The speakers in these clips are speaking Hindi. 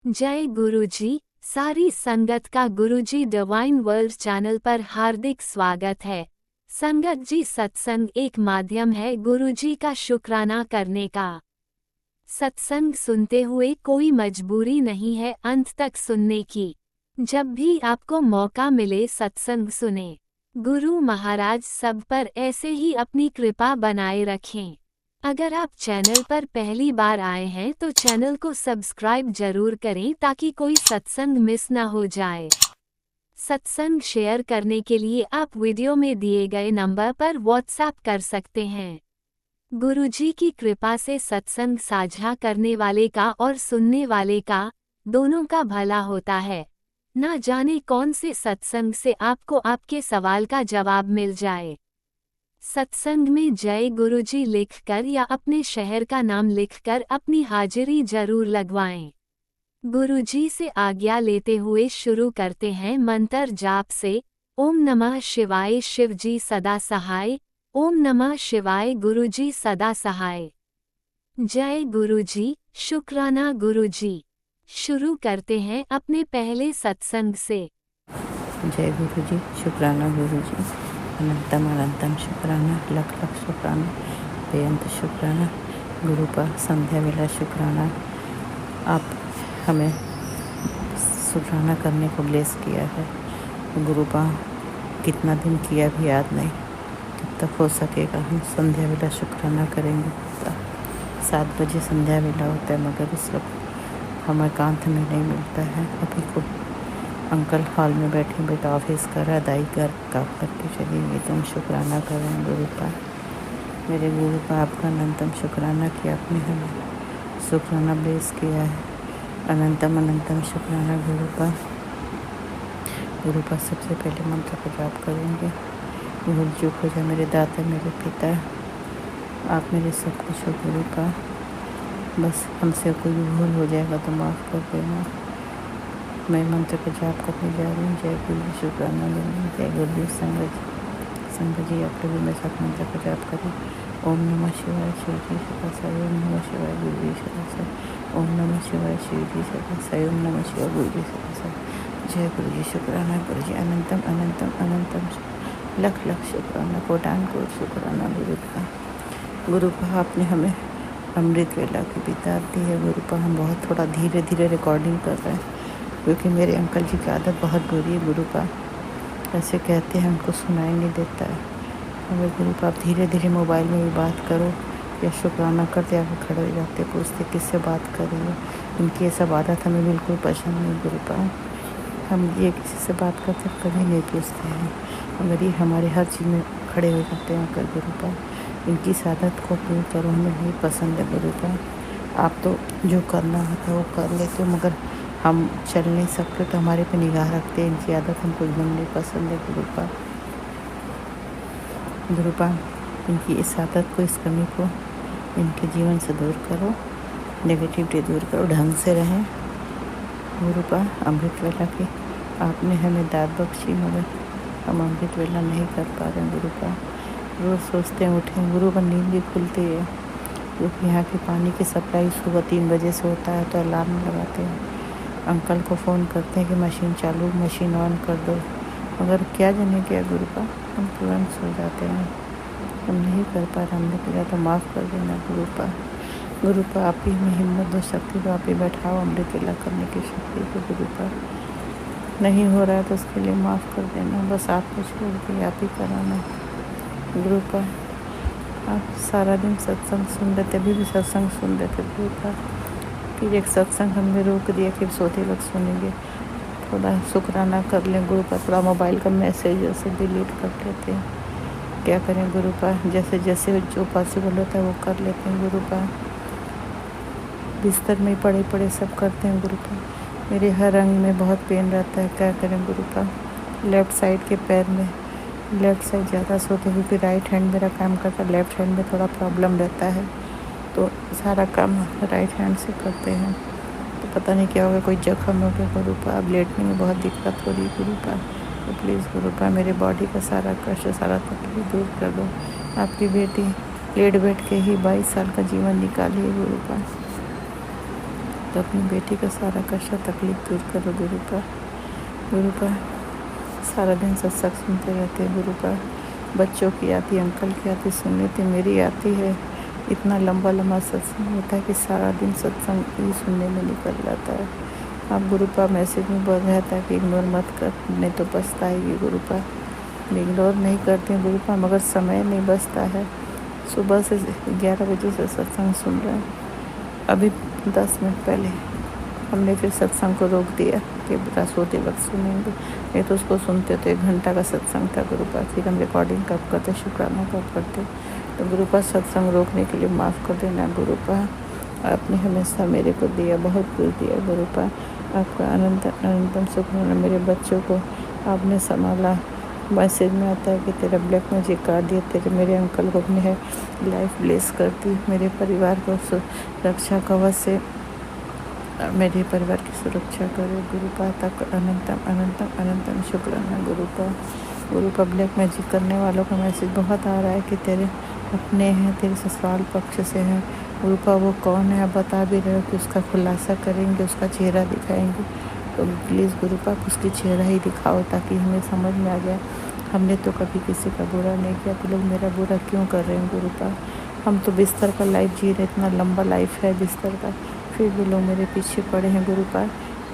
जय गुरुजी। सारी संगत का गुरुजी डिवाइन वर्ल्ड चैनल पर हार्दिक स्वागत है। संगत जी, सत्संग एक माध्यम है गुरुजी का शुक्राना करने का। सत्संग सुनते हुए कोई मजबूरी नहीं है अंत तक सुनने की। जब भी आपको मौका मिले सत्संग सुने। गुरु महाराज सब पर ऐसे ही अपनी कृपा बनाए रखें। अगर आप चैनल पर पहली बार आए हैं तो चैनल को सब्सक्राइब जरूर करें ताकि कोई सत्संग मिस ना हो जाए। सत्संग शेयर करने के लिए आप वीडियो में दिए गए नंबर पर व्हाट्सएप कर सकते हैं। गुरुजी की कृपा से सत्संग साझा करने वाले का और सुनने वाले का दोनों का भला होता है। ना जाने कौन से सत्संग से आपको आपके सवाल का जवाब मिल जाए। सत्संग में जय गुरुजी लिखकर या अपने शहर का नाम लिखकर अपनी हाजिरी जरूर लगवाएं। गुरुजी से आज्ञा लेते हुए शुरू करते हैं मंत्र जाप से। ओम नमः शिवाय शिवजी सदा सहाय। ओम नमः शिवाय गुरुजी सदा सहाय। जय गुरुजी, शुक्राना गुरुजी। शुरू करते हैं अपने पहले सत्संग से। जय गुरुजी, शुक्राना गुरुजी। अनंतम अनंतम शुक्राना, लख लख शुक्राना, बेअंत शुक्राना। गुरु का संध्या वेला शुक्राना। आप हमें शुक्राना करने को ब्लेस किया है। गुरु का कितना दिन किया भी याद नहीं। जब तक हो सकेगा हम संध्या वेला शुक्राना करेंगे। 7 बजे संध्या वेला होता है मगर उस वक्त हमें एकांत में नहीं मिलता है। अभी को अंकल हॉल में बैठे बेटा ऑफिस कर रहा, दाई घर काम करके चली गई। तुम शुक्राना करें गुरु का। मेरे गुरु का आपका अनंतम शुक्राना कि आपने हमें शुक्राना ब्लेस किया है। अनंतम अनंतम शुक्राना गुरु का। गुरु का सबसे पहले मंत्र का जाप करेंगे। भूल चूक हो जाए मेरे दाता मेरे पिता, आप मेरे सब कुछ हो गुरु का। बस हमसे कोई भूल हो जाएगा तो माफ़ कर देना। मैं मंत्र का जाप करने जा रही हूँ। जय गुरु जी, शुक्राना गुरु। जय गुरु जी। संगत जी आप लोग मेरे साथ मंत्र का जाप करें। ओम नमः शिवाय शिव जी सदा साई। ओम नमः शिवाय गुरु जी सदा साई। ओम नमः शिवाय शिव जी सदा साई। ओम नमः शिवाय गुरु जी सदा साई। जय गुरु जी, शुक्राना गुरु जी। अनंतम अनंतम अनंतम लख लख शुक्राना, कोटान कोट शुक्राना गुरु का। गुरु का आपने हमें अमृत वेला की बिता दी है। गुरु का हम बहुत थोड़ा धीरे धीरे रिकॉर्डिंग कर रहे हैं क्योंकि मेरे अंकल जी की आदत बहुत बुरी है। गुरु का ऐसे कहते हैं उनको सुनाई नहीं देता है। हमें गुरु का आप धीरे धीरे मोबाइल में भी बात करो या शुक्राना करते आगे खड़े हो जाते पूछते किससे बात कर रही हो। उनकी ये सब आदत हमें बिल्कुल पसंद नहीं। गुरु का हम ये किसी से बात करते कभी नहीं पूछते हैं मगर ये हमारे हर चीज़ में खड़े हो जाते हैं कर गुरु का। इनकी इस आदत को दूर करो, हमें नहीं पसंद है गुरु का। आप तो जो करना होता है वो कर लेते हो मगर हम चल नहीं सकते तो हमारे पे निगाह रखते हैं। इनकी आदत हमको एकदम नहीं पसंद है गुरु का। गुरु का इनकी इस आदत को, इस कमी को इनके जीवन से दूर करो, नेगेटिविटी दूर करो, ढंग से रहें। गुरु का अमृत वेला की आपने हमें दाद बख्शी मगर हम अमृत वेला नहीं कर पा रहे हैं गुरु का। रोज़ सोचते हैं उठें, गुरु का नींद भी खुलती है क्योंकि यहाँ की पानी की सप्लाई सुबह 3 बजे से होता है तो अलार्म लगाते हैं। अंकल को फ़ोन करते हैं कि मशीन चालू, मशीन ऑन कर दो मगर क्या जाने क्या गुरु का हम तुरंत सो जाते हैं। हम नहीं कर पा रहे, हमने किया तो माफ़ कर देना गुरु का। गुरु का आप ही में हिम्मत दो, शक्ति दो, आप ही बैठाओ अमृत वेला करने की शक्ति को गुरु का। नहीं हो रहा है तो उसके लिए माफ़ कर देना। बस आपको छोड़ के आप ही कराना गुरु का। आप सारा दिन सत्संग सुन रहे थे, अभी भी सत्संग सुन रहे थे गुरु का। फिर एक सत्संग हमने रोक दिया कि सोते वक्त सुनेंगे। थोड़ा शुक्राना कर लें गुरु का। थोड़ा मोबाइल का मैसेज जैसे डिलीट कर लेते हैं। क्या करें गुरु का, जैसे जैसे जो पॉसिबल होता है वो कर लेते हैं गुरु का। बिस्तर में पड़े पड़े सब करते हैं गुरु का। मेरे हर अंग में बहुत पेन रहता है, क्या करें गुरु का। लेफ़्ट साइड के पैर में लेफ़्ट साइड ज़्यादा सोते क्योंकि राइट हैंड मेरा काम करता है। लेफ़्ट हैंड में थोड़ा प्रॉब्लम रहता है तो सारा काम राइट हैंड से करते हैं तो पता नहीं क्या होगा, कोई जख्म हो गया गुरु का। अब लेटने में बहुत दिक्कत हो रही है गुरु का। तो प्लीज़ गुरु का मेरे बॉडी का सारा कष्ट, सारा तकलीफ दूर कर दो। आपकी बेटी लेट बैठ के ही 22 साल का जीवन निकाली है गुरु का। अपनी बेटी का सारा कष्ट तकलीफ दूर करो गुरुपा। गुरुपा सारा दिन सत्संग सुनते रहते हैं गुरुपा। बच्चों की आती, अंकल की आती, सुनने थी, मेरी आती है। इतना लंबा लंबा सत्संग होता है कि सारा दिन सत्संग ही सुनने में निकल जाता है। आप गुरुपा मैसेज में बोल रहा था कि इग्नोर मत कर, नहीं तो पछताएगी गुरुपा। मैं इग्नोर नहीं करती हूँ गुरुपा, मगर समय नहीं बचता है। सुबह से 11 बजे से सत्संग सुन रहे हैं। अभी 10 मिनट पहले हमने फिर सत्संग को रोक दिया कि बेटा सोते वक्त सुनेंगे, नहीं तो उसको सुनते तो 1 घंटा का सत्संग था गुरुपा। फिर हम रिकॉर्डिंग कब करते, शुक्राना कब करते। तो गुरुपा सत्संग रोकने के लिए माफ़ कर देना गुरुपा। आपने हमेशा मेरे को दिया, बहुत कुछ दिया गुरुपा। आपका अनंत अनंतम शुक्राना। मेरे बच्चों को आपने संभाला। मैसेज में आता है कि तेरा ब्लैक मैजिक कार्ड दिया, तेरे मेरे अंकल को अपनी है लाइफ ब्लेस करती, मेरे परिवार को रक्षा कवच से मेरे परिवार की सुरक्षा करो गुरुपा। तक अनंतम अनंतम अनंतम शुक्राना गुरुपा। गुरुपा ब्लैक मैजिक करने वालों का मैसेज बहुत आ रहा है कि तेरे अपने हैं, तेरे ससुराल पक्ष से हैं गुरुपा। वो कौन है आप बता भी रहे हो कि उसका खुलासा करेंगे, उसका चेहरा दिखाएंगे। तो प्लीज़ गुरुपा उसकी चेहरा ही दिखाओ ताकि हमें समझ में आ जाए। हमने तो कभी किसी का बुरा नहीं किया, तो लोग मेरा बुरा क्यों कर रहे हैं गुरुपा। हम तो बिस्तर का लाइफ जी रहे, इतना लंबा लाइफ है बिस्तर का, फिर भी लोग मेरे पीछे पड़े हैं गुरुपा।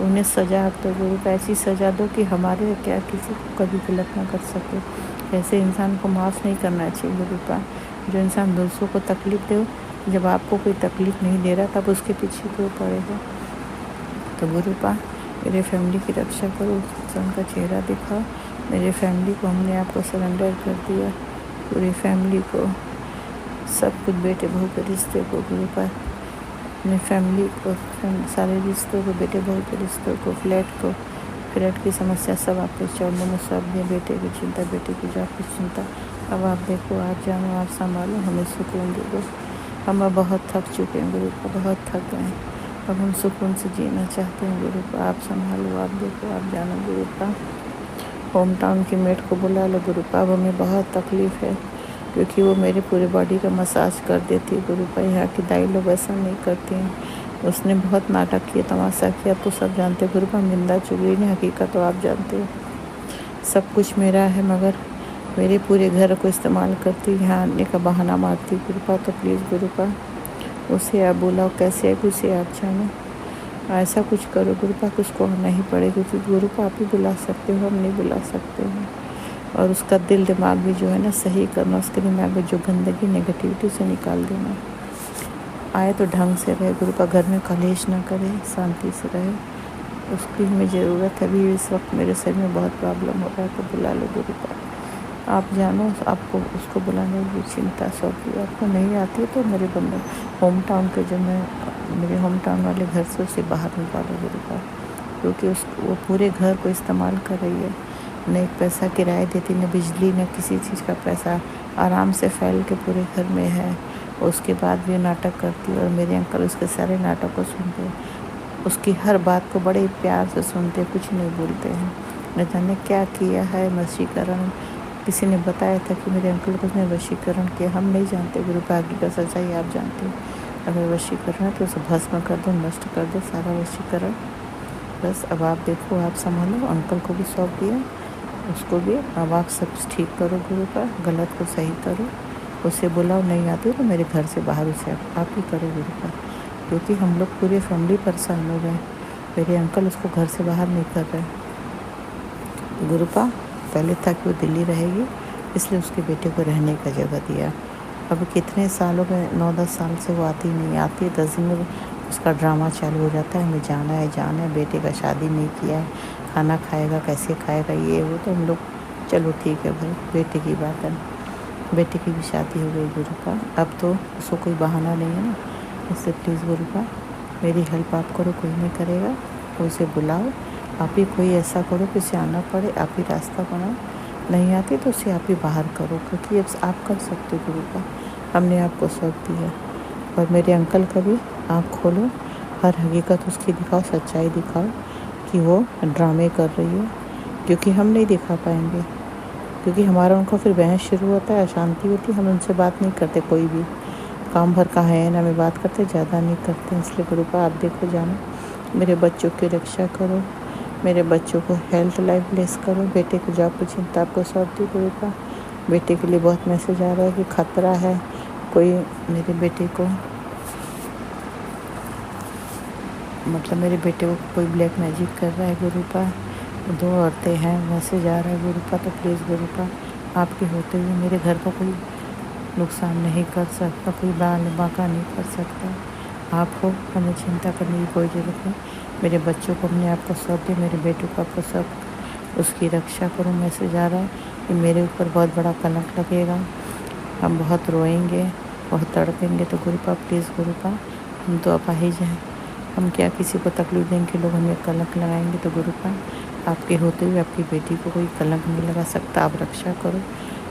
उन्हें सजा आप तो गुरुपा ऐसी सजा दो कि हमारे क्या किसी को कभी गलत ना कर सके। ऐसे इंसान को माफ़ नहीं करना चाहिए गुरुपा। जो इंसान दूसरों को तकलीफ़ दे, जब आपको कोई तकलीफ़ नहीं दे रहा तब उसके पीछे क्यों पड़े हो। तो गुरुपा मेरे फैमिली की रक्षा करो, उनका चेहरा दिखाओ। मेरे फैमिली को हमने आपको सरेंडर कर दिया, पूरी फैमिली को, सब कुछ, बेटे बहू के रिश्ते को गुरुपा, अपने फैमिली को, सारे रिश्तों को, बेटे बहू के रिश्तों को, फ्लैट की समस्या सब आपके चरणों में सौंप दिया। बेटे की चिंता, बेटे की जॉब की चिंता, अब आप देखो, आप जानो, आप संभालो, हमें सुकून दे दो। हम अब बहुत थक चुके हैं गुरुपा, बहुत थक गए हैं। अब हम सुकून से जीना चाहते हैं गुरुपा। आप संभालो, आप देखो, आप जानो गुरुपा। होम टाउन की मेट को बुला लो गुरुपा। अब हमें बहुत तकलीफ़ है क्योंकि वो मेरे पूरे बॉडी का मसाज कर देती है गुरुपा। यहाँ की दाई लोग ऐसा नहीं करती हैं। उसने बहुत नाटक किया, तमाशा किया, तो सब जानते हैं गुरुपा। निंदा चुगली नहीं, हकीकत तो आप जानते हो। सब कुछ मेरा है मगर मेरे पूरे घर को इस्तेमाल करती, यहाँ आने का बहाना मारती गुरुपा। तो प्लीज़ गुरुपा उसे आप बुलाओ, कैसे है उसे आप जानो। ऐसा कुछ करो गुरुपा कि उसको आना ही पड़े, क्योंकि गुरुपा आप ही बुला सकते हो, हम नहीं बुला सकते हैं। और उसका दिल दिमाग भी जो है ना सही करना, उसके दिमाग में जो गंदगी नेगेटिविटी से निकाल देना। आए तो ढंग से रहे गुरुपा, घर में कलेश ना करे, शांति से रहे, उसकी हमें ज़रूरत है। अभी इस वक्त मेरे शरीर में बहुत प्रॉब्लम हो रहा है, तो बुला लो गुरुपा। आप जानो, आपको उसको बुलाने की चिंता सौंपी। आपको नहीं आती तो मेरे बंदा होम टाउन के जो मेरे होम टाउन वाले घर से उसे बाहर निकालो गुरुपा, क्योंकि वो पूरे घर को इस्तेमाल कर रही है। न एक पैसा किराया देती, न बिजली, न किसी चीज़ का पैसा, आराम से फैल के पूरे घर में है। उसके बाद भी नाटक करती है और मेरे अंकल उसके सारे नाटक को सुनते हैं, उसकी हर बात को बड़े प्यार से सुनते, कुछ नहीं बोलते हैं। न जाने क्या किया है, वशीकरण किसी ने बताया था कि मेरे अंकल को उसने वशीकरण किया। हम नहीं जानते गुरुपा, आगे का सच्चाई आप जानते हो। अगर वशीकरण है तो उसे भस्म कर दो, नष्ट कर दो सारा वशीकरण। बस अब आप देखो, आप संभालो। अंकल को भी सौंप दिया, उसको भी। अब आप सब ठीक करो गुरुपा, गलत को सही करो। उसे बुलाओ, नहीं आती तो मेरे घर से बाहर उसे आप ही करो गुरुपा, क्योंकि हम लोग पूरी फैमिली परेशान हो गए। मेरे अंकल उसको घर से बाहर नहीं कर रहे गुरुपा। पहले था कि वो दिल्ली रहेगी, इसलिए उसके बेटे को रहने का जगह दिया। अब कितने सालों में, 9-10 साल से वो आती नहीं, आती 10 दिन में उसका ड्रामा चालू हो जाता है, हमें जाना है जाना है, बेटे का शादी नहीं किया है, खाना खाएगा कैसे खाएगा, ये वो। तो हम लोग चलो ठीक है भाई, बेटे की बात है, बेटे की भी शादी हो गई गुरुपा। अब तो उसको कोई बहाना नहीं है ना, इसलिए प्लीज़ गुरुपा मेरी हेल्प आप करो, कोई नहीं करेगा। उसे बुलाओ, आप ही कोई ऐसा करो कि उसे आना पड़े, आप ही रास्ता बनाओ। नहीं आती तो उसे आप ही बाहर करो, क्योंकि अब आप कर सकते हो गुरुपा, हमने आपको सौंप दिया। और मेरे अंकल का भी आँख खोलो, हर हकीकत उसकी दिखाओ, सच्चाई दिखाओ कि वो ड्रामे कर रही है, क्योंकि हम नहीं दिखा पाएंगे, क्योंकि हमारा उनका फिर बहस शुरू होता है, अशांति होती है। हम उनसे बात नहीं करते, कोई भी काम भर का है ना, हमें बात करते, ज़्यादा नहीं करते। इसलिए गुरुपा आप देखो, जानो मेरे बच्चों की रक्षा करो, मेरे बच्चों को हेल्थ लाइफ ब्लेस करो। बेटे की जॉब की चिंता आपको सौंप दी गुरुपा। बेटे के लिए बहुत मैसेज आ रहा है कि खतरा है, कोई मेरे बेटे को मतलब मेरे बेटे को कोई ब्लैक मैजिक कर रहा है गुरुपा। 2 औरतें हैं, मैसेज आ रहा है गुरुपा। तो प्लीज़ गुरुपा आपके होते हुए मेरे घर को कोई नुकसान नहीं कर सकता, कोई बाका नहीं कर सकता। आप हो, हमें चिंता करने की कोई ज़रूरत नहीं। मेरे बच्चों को अपने आप को सौंप दे, मेरे बेटों को आपको सौंप, उसकी रक्षा करो। मैसेज आ रहा है कि मेरे ऊपर बहुत बड़ा कलंक लगेगा, हम बहुत रोएंगे, बहुत तड़पेंगे। तो गुरुपा प्लीज़ गुरुपा हम तो अपाहिज हैं, हम क्या किसी को तकलीफ़ देंगे, लोग हमें कलंक लगाएंगे। तो गुरुपा आपके होते हुए आपकी बेटी को कोई कलंक नहीं लगा सकता, आप रक्षा करो,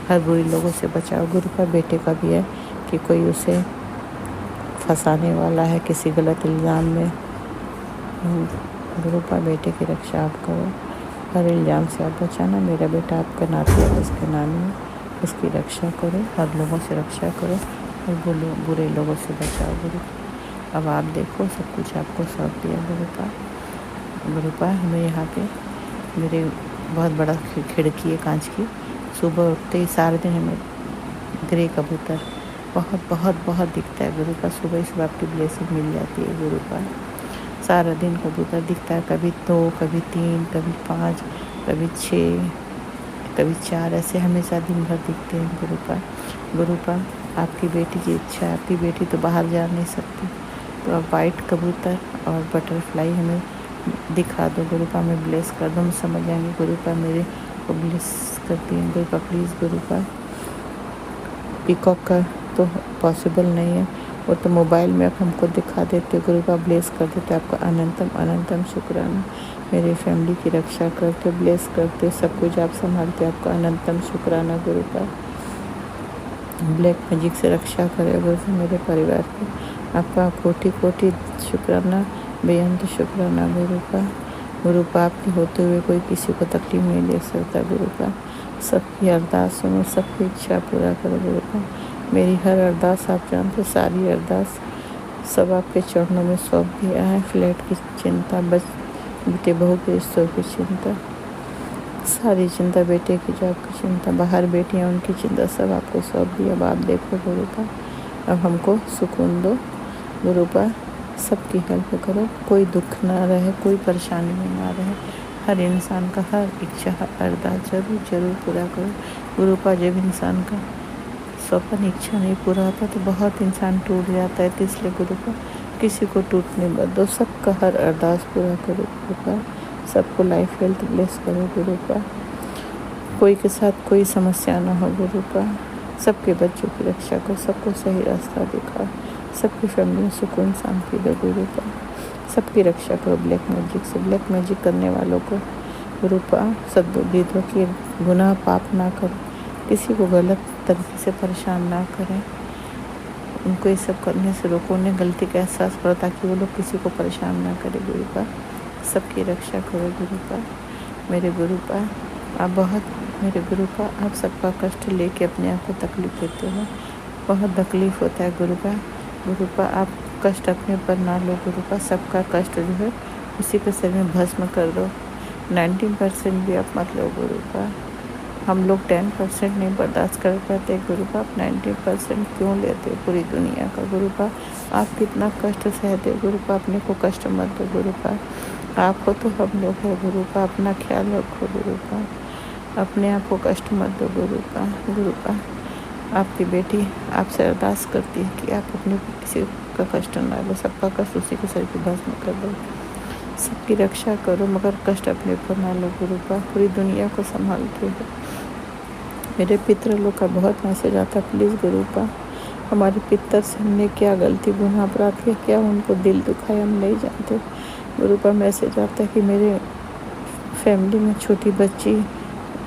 हर बुरी लोगों से बचाओ गुरुपा। बेटे का भी है कि कोई उसे फंसाने वाला है किसी गलत इल्ज़ाम में। गुरुपा बेटे की रक्षा आप करो, हर इल्ज़ाम से आप बचाना। मेरा बेटा आपका नाती है, उसके नानी है, उसकी रक्षा करो, हर लोगों से रक्षा करो और बुरे लोगों से बचाओ गुरुपा। अब आप देखो, सब कुछ आपको सौंप दिया गुरुपा। गुरुपा हमें यहाँ पे मेरे बहुत बड़ा खिड़की है कांच की, सुबह उठते ही सारे दिन हमें ग्रे कबूतर बहुत बहुत बहुत दिखता है गुरुपा। सुबह ही सुबह आपकी ब्लेसिंग मिल जाती है गुरुपा। सारा दिन कबूतर दिखता है, कभी 2, कभी 3, कभी 5, कभी 6, कभी 4, ऐसे हमेशा दिन भर दिखते हैं गुरुपा। गुरुपा आपकी बेटी की इच्छा है, आपकी बेटी तो बाहर जा नहीं सकती, तो आप वाइट कबूतर और बटरफ्लाई हमें दिखा दो गुरुपा, हमें ब्लेस कर दो, हम समझ जाएंगे गुरुपा मेरे को ब्लेस करती हैं गुरुपा। प्लीज़ गुरुपा पीकॉक का तो पॉसिबल नहीं है, वो तो मोबाइल में आप हमको दिखा देते गुरुपा, ब्लेस कर देते। आपका अनंतम अनंतम शुक्राना, मेरी फैमिली की रक्षा करते, ब्लेस करते, सब कुछ आप संभालते, आपका अनंतम शुक्राना गुरुपा। ब्लैक मैजिक से रक्षा करे गुरुपा मेरे परिवार की, आपका कोटि कोटि शुक्राना, बेअंत शुक्राना गुरुपा। गुरुपा आपके होते हुए कोई किसी को तकलीफ नहीं दे सकता गुरुपा। सबकी अरदास सुनो, सबकी इच्छा पूरा करो गुरुपा। मेरी हर अरदास आप जानते, सारी अरदास सब आपके चरणों में सौंप दिया है। फ्लैट की चिंता, बेटे बहू के रिश्तों की चिंता, सारी चिंता, बेटे की जॉब की चिंता, बाहर बेटियां उनकी चिंता, सब आपको सौंप दिया। अब आप देखो गुरुपा, अब हमको सुकून दो गुरुपा, सबकी हेल्प करो, कोई दुख ना रहे, कोई परेशानी में ना रहे। हर इंसान का हर इच्छा, हर अरदास जरूर जरूर पूरा करो गुरुपा। जब इंसान का स्वप्न इच्छा नहीं पूरा होता तो बहुत इंसान टूट जाता है, तो इसलिए गुरुपा किसी को टूटने मत दो, सबका हर अरदास पूरा करो गुरुपा। सबको लाइफ हेल्थ ब्लेस करो गुरुपा, कोई के साथ कोई समस्या ना हो गुरुपा। सबके बच्चों की रक्षा करो, सबको सही रास्ता दिखाओ, सबकी फैमिली में सुकून शांति दो गुरुपा। सबकी रक्षा करो ब्लैक मैजिक से, ब्लैक मैजिक करने वालों को गुरुपा सद्बुद्धि दो कि गुनाह पाप ना करो, किसी को गलत तरीके से परेशान ना करें, उनको ये सब करने से रोको, उन्हें गलती का एहसास करो ताकि वो लोग किसी को परेशान ना करें गुरुपा। सबकी रक्षा करो गुरुपा मेरे गुरुपा। आप बहुत मेरे गुरुपा, आप सबका कष्ट लेके अपने आप को तकलीफ़ देते हो, बहुत तकलीफ़ होता है गुरुपा। गुरुपा आप कष्ट अपने पर ना लो गुरुपा, सबका कष्ट जो है उसी के सिर में भस्म कर दो। 19% भी आप मत लो गुरुपा, हम लोग 10% नहीं बर्दाश्त कर पाते गुरुपा, आप 90% क्यों लेते हो पूरी दुनिया का गुरुपा। आप कितना कष्ट सहते गुरुपा, अपने को कष्ट मत दो गुरुपा। आप हो तो हम लोग हो गुरुपा, अपना ख्याल रखो गुरुपा, अपने आप को कष्ट मत दो गुरुपा। गुरुपा आपकी बेटी आपसे अरदास करती है कि आप अपने किसी का कष्ट ना लो, सबका कष्ट उसी के सर पे भस्म कर दो, सबकी रक्षा करो, मगर कष्ट अपने ऊपर ना लो गुरुपा। पूरी दुनिया को संभालते हो। मेरे पितृ लोग का बहुत मैसेज आता है, प्लीज़ गुरुपा हमारे पितर से हमने क्या गलती गुनाह अपराध किया, क्या उनको दिल दुखाया, हम नहीं जानते गुरुपा। मैसेज आता है कि मेरे फैमिली में छोटी बच्ची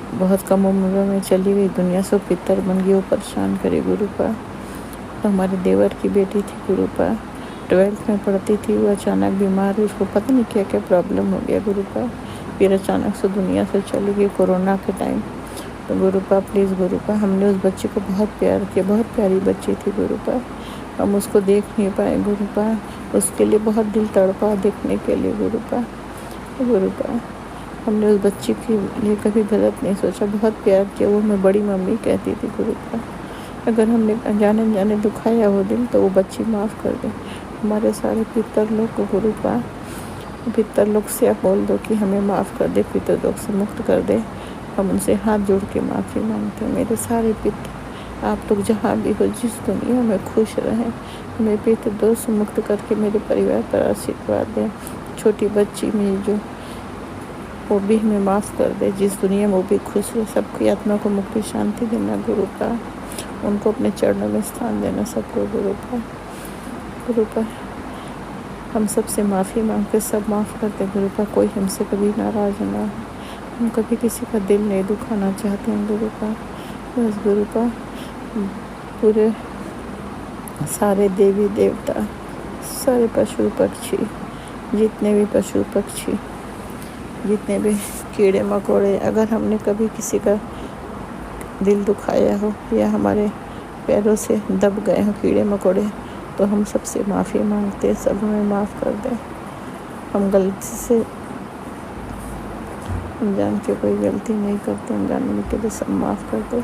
बहुत कम उम्र में चली गई दुनिया से, पितर बन गई, वो परेशान करे गुरुपा। तो हमारे देवर की बेटी थी गुरुपा, 12th में पढ़ती थी, वो अचानक बीमार हुई, उसको पता नहीं क्या क्या प्रॉब्लम हो गया गुरुपा, फिर अचानक से दुनिया से चली गई कोरोना के टाइम। तो गुरुपा प्लीज़ गुरुपा, हमने उस बच्चे को बहुत प्यार किया, बहुत प्यारी बच्ची थी गुरुपा, हम उसको देख नहीं पाए गुरुपा, उसके लिए बहुत दिल तड़पा देखने के लिए गुरु पा हमने उस बच्ची के लिए कभी गलत नहीं सोचा, बहुत प्यार किया। वो मैं बड़ी मम्मी कहती थी गुरु पा। अगर हमने अनजाने अनजाने दुखाया हो दिल तो वो बच्ची माफ़ कर दे। हमारे सारे पितर लोग को गुरु पा, पितर लोग से आप बोल दो कि हमें माफ़ कर दे, पितर लोग से मुक्त कर दे। हम उनसे हाथ जोड़ के माफ़ी मांगते हैं। मेरे सारे पितर आप लोग जहाँ भी हो, जिस दुनिया में खुश रहें, हमें पितर दोष से मुक्त करके मेरे परिवार पर आशीर्वाद दें। छोटी बच्ची मेरी जो, वो भी हमें माफ़ कर दे। जिस दुनिया में वो भी खुश रहे, सबकी आत्मा को मुक्ति शांति देना गुरु पा। उनको अपने चरणों में स्थान देना सबको गुरु पा। हम सबसे माफ़ी मांग के सब माफ़ करते गुरु पा। कोई हमसे कभी नाराज़ ना हो, हम कभी किसी का दिल नहीं दुखाना चाहते हैं गुरु पा। बस गुरु पा पूरे सारे देवी देवता, सारे पशु पक्षी, जितने भी पशु पक्षी, जितने भी कीड़े मकोड़े, अगर हमने कभी किसी का दिल दुखाया हो या हमारे पैरों से दब गए हो कीड़े मकोड़े, तो हम सबसे माफ़ी मांगते, सब हमें माफ़ कर दें। हम गलती से अनजान के कोई गलती नहीं करते, अनजाने के लिए सब माफ़ कर दे।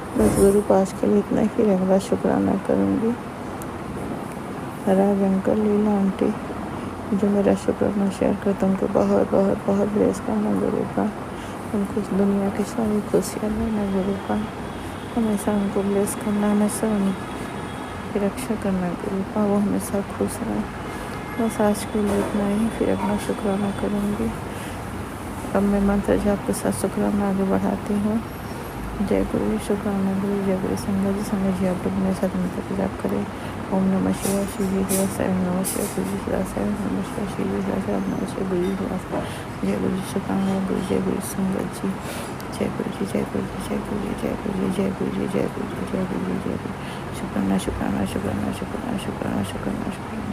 बस गुरु पास के लिए इतना ही, अगला शुक्राना करूँगी। राज अंकल, लीला आंटी जो मेरा शुक्राना शेयर करते, उनको बहुत बहुत बहुत ब्लेस करना गुरु का। उनको इस दुनिया की सारी खुशियाँ देना गुरु का। हमेशा उनको ब्लेस करना, हमेशा उनकी रक्षा करना गुरु का। वो हमेशा खुश रहें। बस आज के लिए इतना ही, फिर अपना शुक्राना करूँगी। अब मैं मंत्र जाप के साथ शुक्राना आगे बढ़ाती हूँ। जय गुरु, शुक्राना गुरु, जय गुरु। संगत जी आप लोग मेरे साथ मंत्र जाप करें। ओम नमः शिवाय, शिव जी शिवाय, नमः शिवाय, गुरु जी शिवाय, नमः शिवाय, शिव जी शिवाय, नमः शिवाय, गुरु जी शिवाय। जय गुरु जी, शुक्राना गुरु, जय गुरु संगत जी। जय गुरु जी, जय गुरु जी, जय गुरु जी, जय गुरु जी, जय गुरु जी, जय गुरु जी, जय गुरु जी, जय गुरु। शुक्राना शुक्राना शुक्राना शुक्राना शुक्राना शुक्राना शुक्राना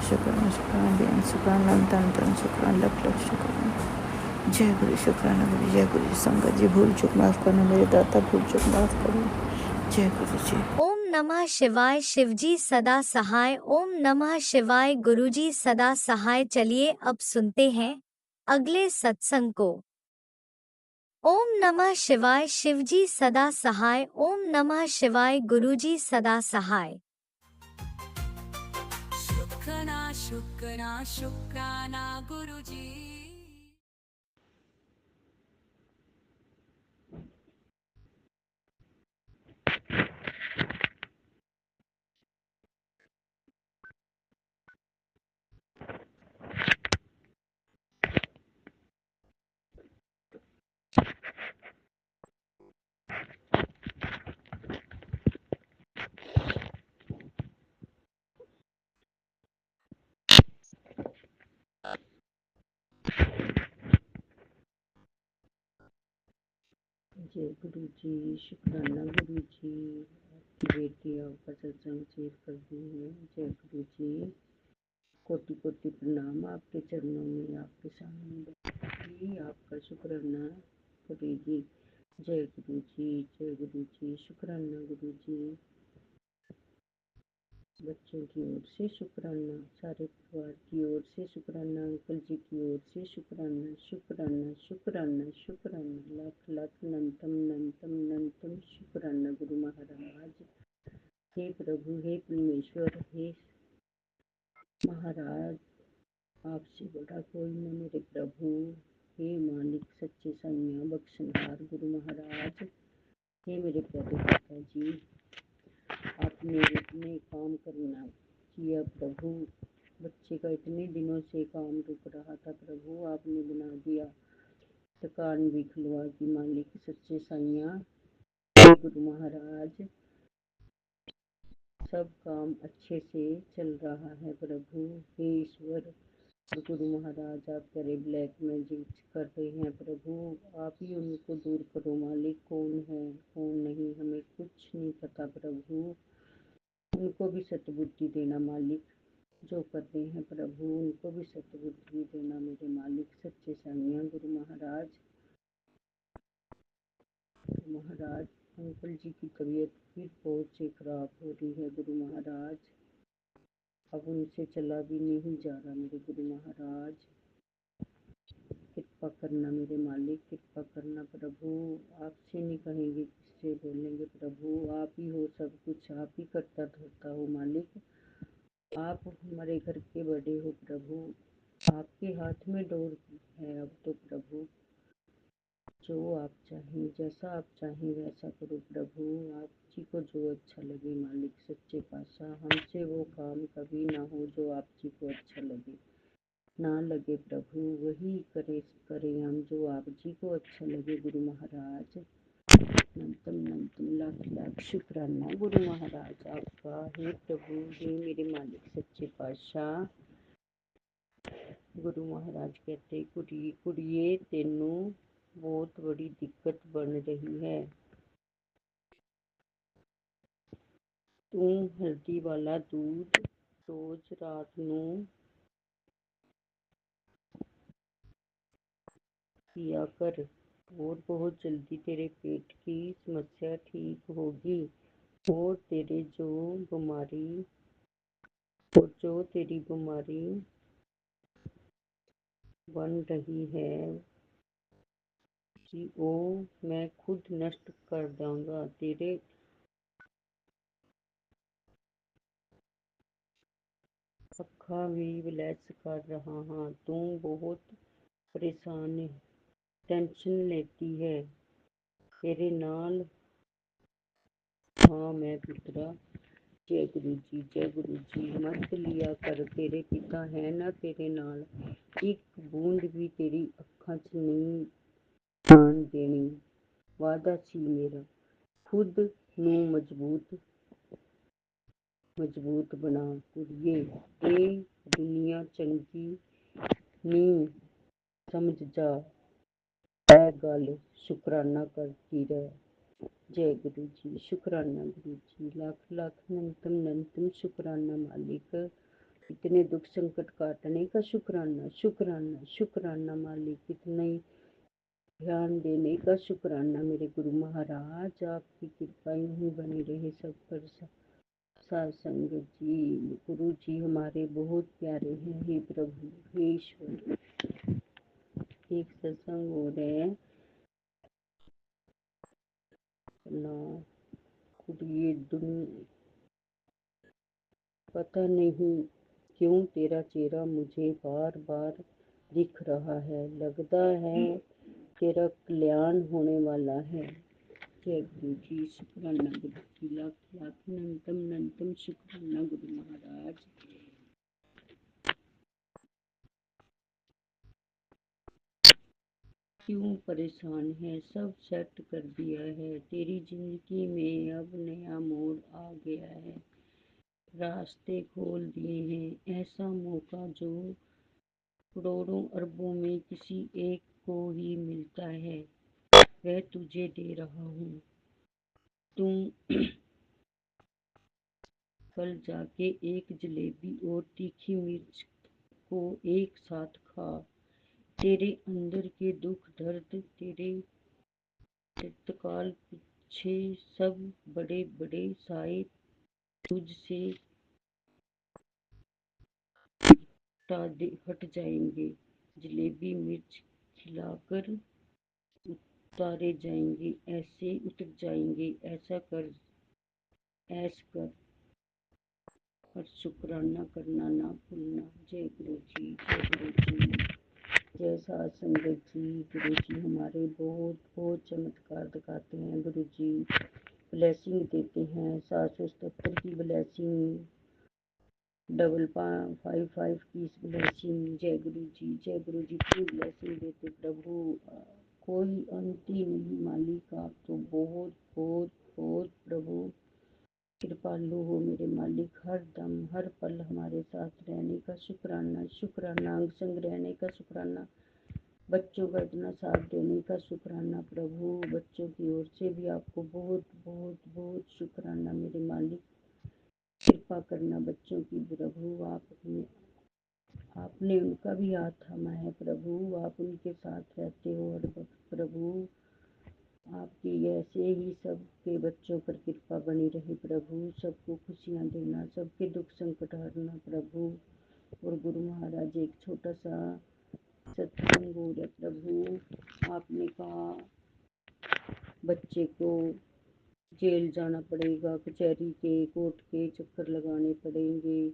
शुक्राना शुक्राना बेन शुक्राना तन तन शुक्राना लख लख शुक्राना। जय गुरु, शुक्राना गुरु, जय गुरु जी। संगत जी भूल चूक माफ़ करना, मेरे दाता भूल चूक माफ़ करना। जय गुरु जी। ओम नमः शिवाय, शिवजी सदा सहाय। ओम नमः शिवाय, गुरुजी सदा सहाय। चलिए अब सुनते हैं अगले सत्संग को। ओम नमः शिवाय, शिवजी सदा सहाय। ओम नमः शिवाय, गुरुजी सदा सहाय। शुक्राना शुक्राना शुक्राना गुरुजी। जय गुरु जी, शुक्राना गुरु जी। आपकी बेटी आपका सत्संग शेयर कर दी है। जय गुरु जी, कोटि कोटि प्रणाम आपके चरणों में, आपके सामने आपका शुक्राना करेगी। जय गुरु जी, जय गुरु जी, शुक्राना गुरु जी। बच्चों की ओर से शुक्राना, सारे परिवार की ओर से शुक्राना, अंकल जी की ओर से शुक्राना शुक्राना शुक्राना शुक्राना, लाख लाख नंतम नंतम नंतम शुक्राना गुरु महाराज। हे प्रभु, हे परमेश्वर, हे महाराज, आपसे बड़ा कोई न मेरे प्रभु। हे मालिक सच्चे साईं बख्शनहार गुरु महाराज। हे मेरे प्यारे पिता जी, आपने इतने काम करना किया प्रभु। बच्चे का इतने दिनों से काम रुक रहा था प्रभु, आपने बना दिया। दुकान भी खुलवा दी मालिक सच्चे साईया गुरु महाराज। सब काम अच्छे से चल रहा है प्रभु। हे ईश्वर गुरु महाराज, आप करे ब्लैक मैजिक कर रहे हैं प्रभु, आप ही उनको दूर करो मालिक। कौन है कौन नहीं हमें कुछ नहीं पता प्रभु, उनको भी सतबुद्धि देना मालिक। जो कर रहे हैं प्रभु उनको भी सतबुद्धि देना मेरे मालिक सच्चे साईया गुरु महाराज। गुरु महाराज, अंकल जी की तबीयत फिर बहुत से खराब हो रही है गुरु महाराज। अब उनसे चला भी नहीं जा रहा मेरे गुरु महाराज। कृपा करना मेरे मालिक, कृपा करना प्रभु। आपसे नहीं कहेंगे, किससे बोलेंगे प्रभु। आप ही हो सब कुछ, आप ही करता धरता हो मालिक। आप हमारे घर के बड़े हो प्रभु, आपके हाथ में डोर है अब तो प्रभु। जो आप चाहें, जैसा आप चाहें वैसा करो प्रभु। आप जी को जो अच्छा लगे मालिक सच्चे पातशाह, हमसे वो काम कभी ना हो जो आप जी को अच्छा लगे ना लगे प्रभु। वही करें हम जो आप जी को अच्छा लगे गुरु महाराज। नमतम नमतम लाख लाख शुक्राना गुरु महाराज आपका। हे प्रभु, हे मेरे मालिक सच्चे पातशाह। गुरु महाराज कहते, कुड़िए तेनू बहुत बड़ी दिक्कत बन रही है। तू हल्दी वाला दूध रोज रात नू पिया कर, और बहुत जल्दी तेरे पेट की समस्या ठीक होगी। और जो तेरी बीमारी बन रही है कि वो मैं खुद नष्ट कर दूंगा। तेरे अखा भी ब्लैस कर रहा हाँ। तू बहुत परेशान है, टेंशन लेती है तेरे नाल। हाँ मैं पुत्रा। जय गुरु जी, जय गुरु जी। मत लिया कर, तेरे पिता है ना तेरे नाल। एक बूंद भी तेरी अखा च नहीं आन देनी। वादा सी मेरा। खुद नू मजबूत बना कुड़िए। ये दुनिया चंगी नहीं समझ जा, ऐ गल शुकराना करती रह। जय गुरु जी, शुकराना गुरु जी। लाख लाख नमतम नमतम शुकराना मालिक। इतने दुख संकट काटने का शुकराना, शुकराना शुकराना मालिक। इतना ही ध्यान देने का शुकराना मेरे गुरु महाराज। आपकी कृपा यूं ही बनी रहे सब पर। साध संगत जी, गुरु जी हमारे बहुत प्यारे हैं। हे प्रभु, हे ईश्वर। एक सत्संग हो रहे हैं ना, ये पता नहीं क्यों तेरा चेहरा मुझे बार बार दिख रहा है। लगता है तेरा कल्याण होने वाला है। जय गुरु जी, शुक्राना गुरु जी। लाख लाख नमतम नमतम शुक्राना गुरु महाराज। क्यों परेशान है, सब सेट कर दिया है। तेरी जिंदगी में अब नया मोड़ आ गया है। रास्ते खोल दिए हैं। ऐसा मौका जो करोड़ों अरबों में किसी एक को ही मिलता है, वह तुझे दे रहा हूँ। तुम कल जाके एक जलेबी और तीखी मिर्च को एक साथ खा। तेरे अंदर के दुख दर्द, तेरे तत्काल पीछे सब बड़े बड़े साए तुझसे हट जाएंगे। जलेबी मिर्च खिलाकर उतारे जाएंगे, ऐसे उतर जाएंगे। ऐसा कर, ऐस कर, और शुक्राना करना ना भूलना। जय गुरु जी, जय गुरु जी। जय साध संगत जी। गुरु जी हमारे बहुत बहुत चमत्कार दिखाते हैं। गुरु जी ब्लेसिंग देते हैं। 777 की ब्लेसिंग, 555 की ब्लेसिंग। जय गुरु जी, जय गुरु जी की ब्लेसिंग देते प्रभु। कोई अंत ही नहीं मालिक। आप तो बहुत बहुत बहुत प्रभु कृपालु हो मेरे मालिक। हर दम हर पल हमारे साथ रहने का शुक्राना, शुक्राना। अंग संग रहने का शुक्राना। बच्चों का इतना साथ देने का शुक्राना प्रभु। बच्चों की ओर से भी आपको बहुत बहुत बहुत शुक्राना मेरे मालिक। कृपा करना बच्चों की प्रभु। आपने उनका भी हाथ थामा है प्रभु। आप उनके साथ रहते हो हर वक्त प्रभु। आपकी ऐसे ही सबके बच्चों पर कृपा बनी रहे प्रभु, सबको खुशियाँ देना, सबके दुख संकट हरना प्रभु। और गुरु महाराज एक छोटा सा सत्संग हो रहा प्रभु। आपने कहा बच्चे को जेल जाना पड़ेगा, कचहरी के कोर्ट के चक्कर लगाने पड़ेंगे।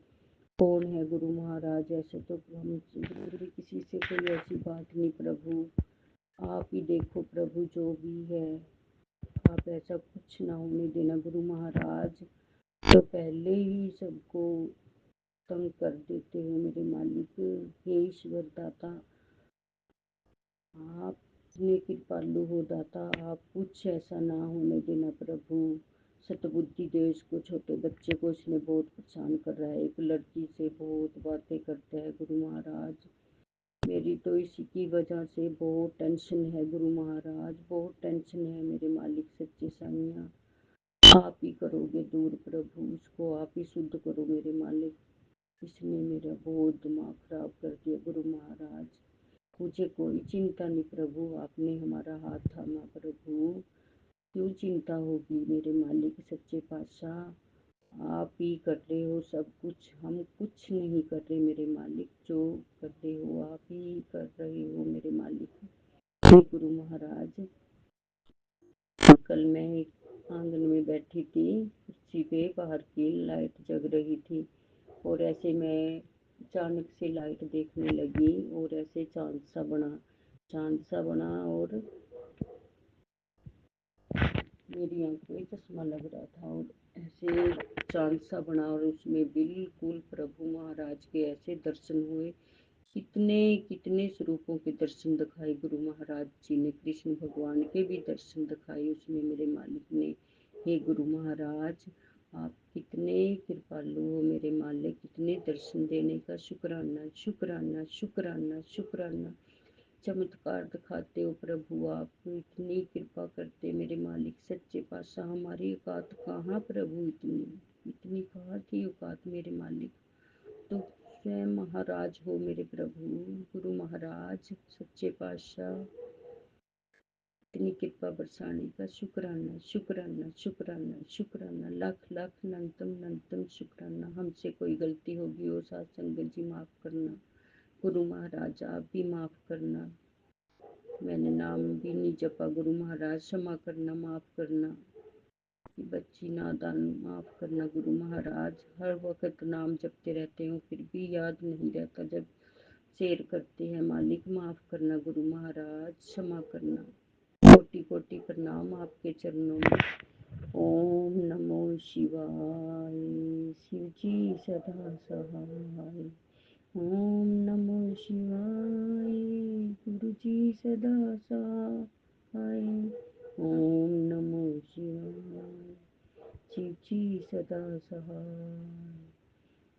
कौन है गुरु महाराज? ऐसे तो हम किसी से कोई ऐसी बात नहीं प्रभु। आप ही देखो प्रभु, जो भी है आप ऐसा कुछ ना होने देना गुरु महाराज। तो पहले ही सबको तंग कर देते हैं मेरे मालिक। हे ईश्वर दाता, आपने कृपालु हो दाता, आप कुछ ऐसा ना होने देना प्रभु। सतबुद्धि दे इसको, छोटे बच्चे को, इसने बहुत परेशान कर रहा है। एक लड़की से बहुत बातें करता है गुरु महाराज। मेरी तो इसी की वजह से बहुत टेंशन है गुरु महाराज, बहुत टेंशन है मेरे मालिक सच्चे साईं। आप ही करोगे दूर प्रभु, उसको आप ही शुद्ध करो मेरे मालिक। इसने मेरा बहुत दिमाग खराब कर दिया गुरु महाराज। मुझे कोई चिंता नहीं प्रभु, आपने हमारा हाथ थामा प्रभु। क्यों चिंता होगी मेरे मालिक सच्चे पातशाह? आप ही कर रहे हो सब कुछ, हम कुछ नहीं कर रहे मेरे मालिक। जो कर रहे हो आप ही कर रहे हो मेरे मालिक। हे गुरु महाराज, कल मैं एक आंगन में बैठी थी, कुर्सी पे, बाहर की लाइट जग रही थी और ऐसे मैं अचानक से लाइट देखने लगी और ऐसे चांद सा बना और मेरी आंखों में चश्मा लग रहा था और ऐसे चांद सा बना और उसमें बिल्कुल प्रभु महाराज के ऐसे दर्शन हुए। कितने कितने स्वरूपों के दर्शन दिखाए गुरु महाराज जी ने, कृष्ण भगवान के भी दर्शन दिखाए उसमें मेरे मालिक ने। हे गुरु महाराज, आप कितने कृपालु हो मेरे मालिक, कितने दर्शन देने का शुक्राना शुक्राना शुक्राना शुक्राना। चमत्कार दिखाते हो प्रभु, आप इतनी कृपा करते मेरे मालिक सच्चे पातशाह। हमारी औकात कहाँ प्रभु, इतनी इतनी कहाँ थी औकात मेरे मालिक। तो स्वयं महाराज हो मेरे प्रभु गुरु महाराज सच्चे पातशाह। इतनी कृपा बरसाने का शुक्राना शुक्राना शुक्राना शुक्राना, लाख लाख नंतम नंतम शुक्राना। हमसे कोई गलती होगी हो साथ संगत जी माफ़ करना, गुरु महाराज आप भी माफ़ करना। मैंने नाम भी नहीं जपा गुरु महाराज, क्षमा करना, माफ़ करना। कि बच्ची नादान, माफ़ करना गुरु महाराज। हर वक्त नाम जपते रहते हो फिर भी याद नहीं रहता जब शेर करते हैं मालिक। माफ़ करना गुरु महाराज, क्षमा करना। कोटि कोटि प्रणाम आपके चरणों में। ओम नमो शिवाय, शिव जी सदा सहाय। ओम नमो शिवाय, गुरु जी सदा सहाय। ओम नमो शिवाय, शिव जी सदा सहाय।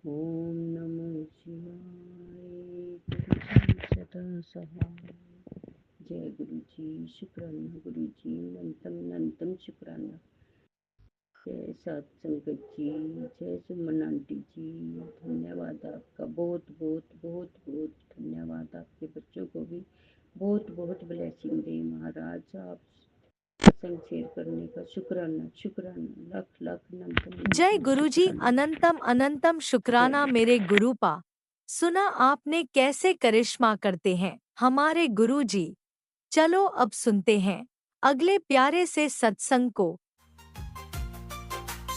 ओम नमो शिवाय, गुरु जी सदा सहाय। जय गुरु जी, शुक्राना गुरु जी, नंतम नंतम शुक्राना। जय सत्संगत जी, जय सुमन आंटी जी, धन्यवाद आपका, बहुत बहुत बहुत बहुत धन्यवाद। आपके बच्चों को भी बहुत बहुत ब्लेसिंग दे महाराज। आप सत्संग शेयर करने का शुक्राना शुक्राना, लाख लाख नंतम जय नंतम गुरुजी, शुक्राना। अनंतम अनंतम शुक्राना जय मेरे गुरुपा। सुना आपने कैसे करिश्मा करते हैं हमारे गुरुजी। चलो अब सुनते हैं अगले प्यारे से सत्संग को।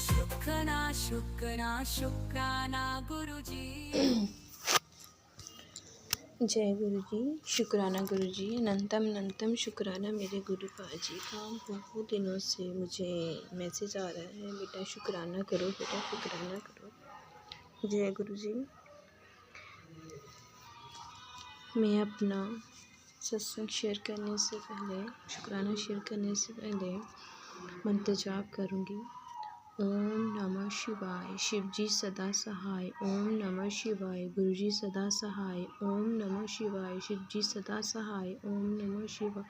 शुक्राना शुक्राना शुक्राना गुरुजी। जय गुरु जी, शुक्राना गुरु जी, अनंतम अनंतम शुक्राना मेरे गुरु पाजी का। बहुत दिनों से मुझे मैसेज आ रहा है, बेटा शुक्राना करो, बेटा शुक्राना करो। जय गुरु जी। मैं अपना सत्संग शेयर करने से पहले, शुक्राना शेयर करने से पहले मंत्र जाप करूँगी। ओम नमः शिवाय, शिव जी सदा सहाय। ओम नमः शिवाय, गुरु जी सदा सहाय। ओम नमः शिवाय, शिव जी सदा सहाय। ओम नमः शिवाय,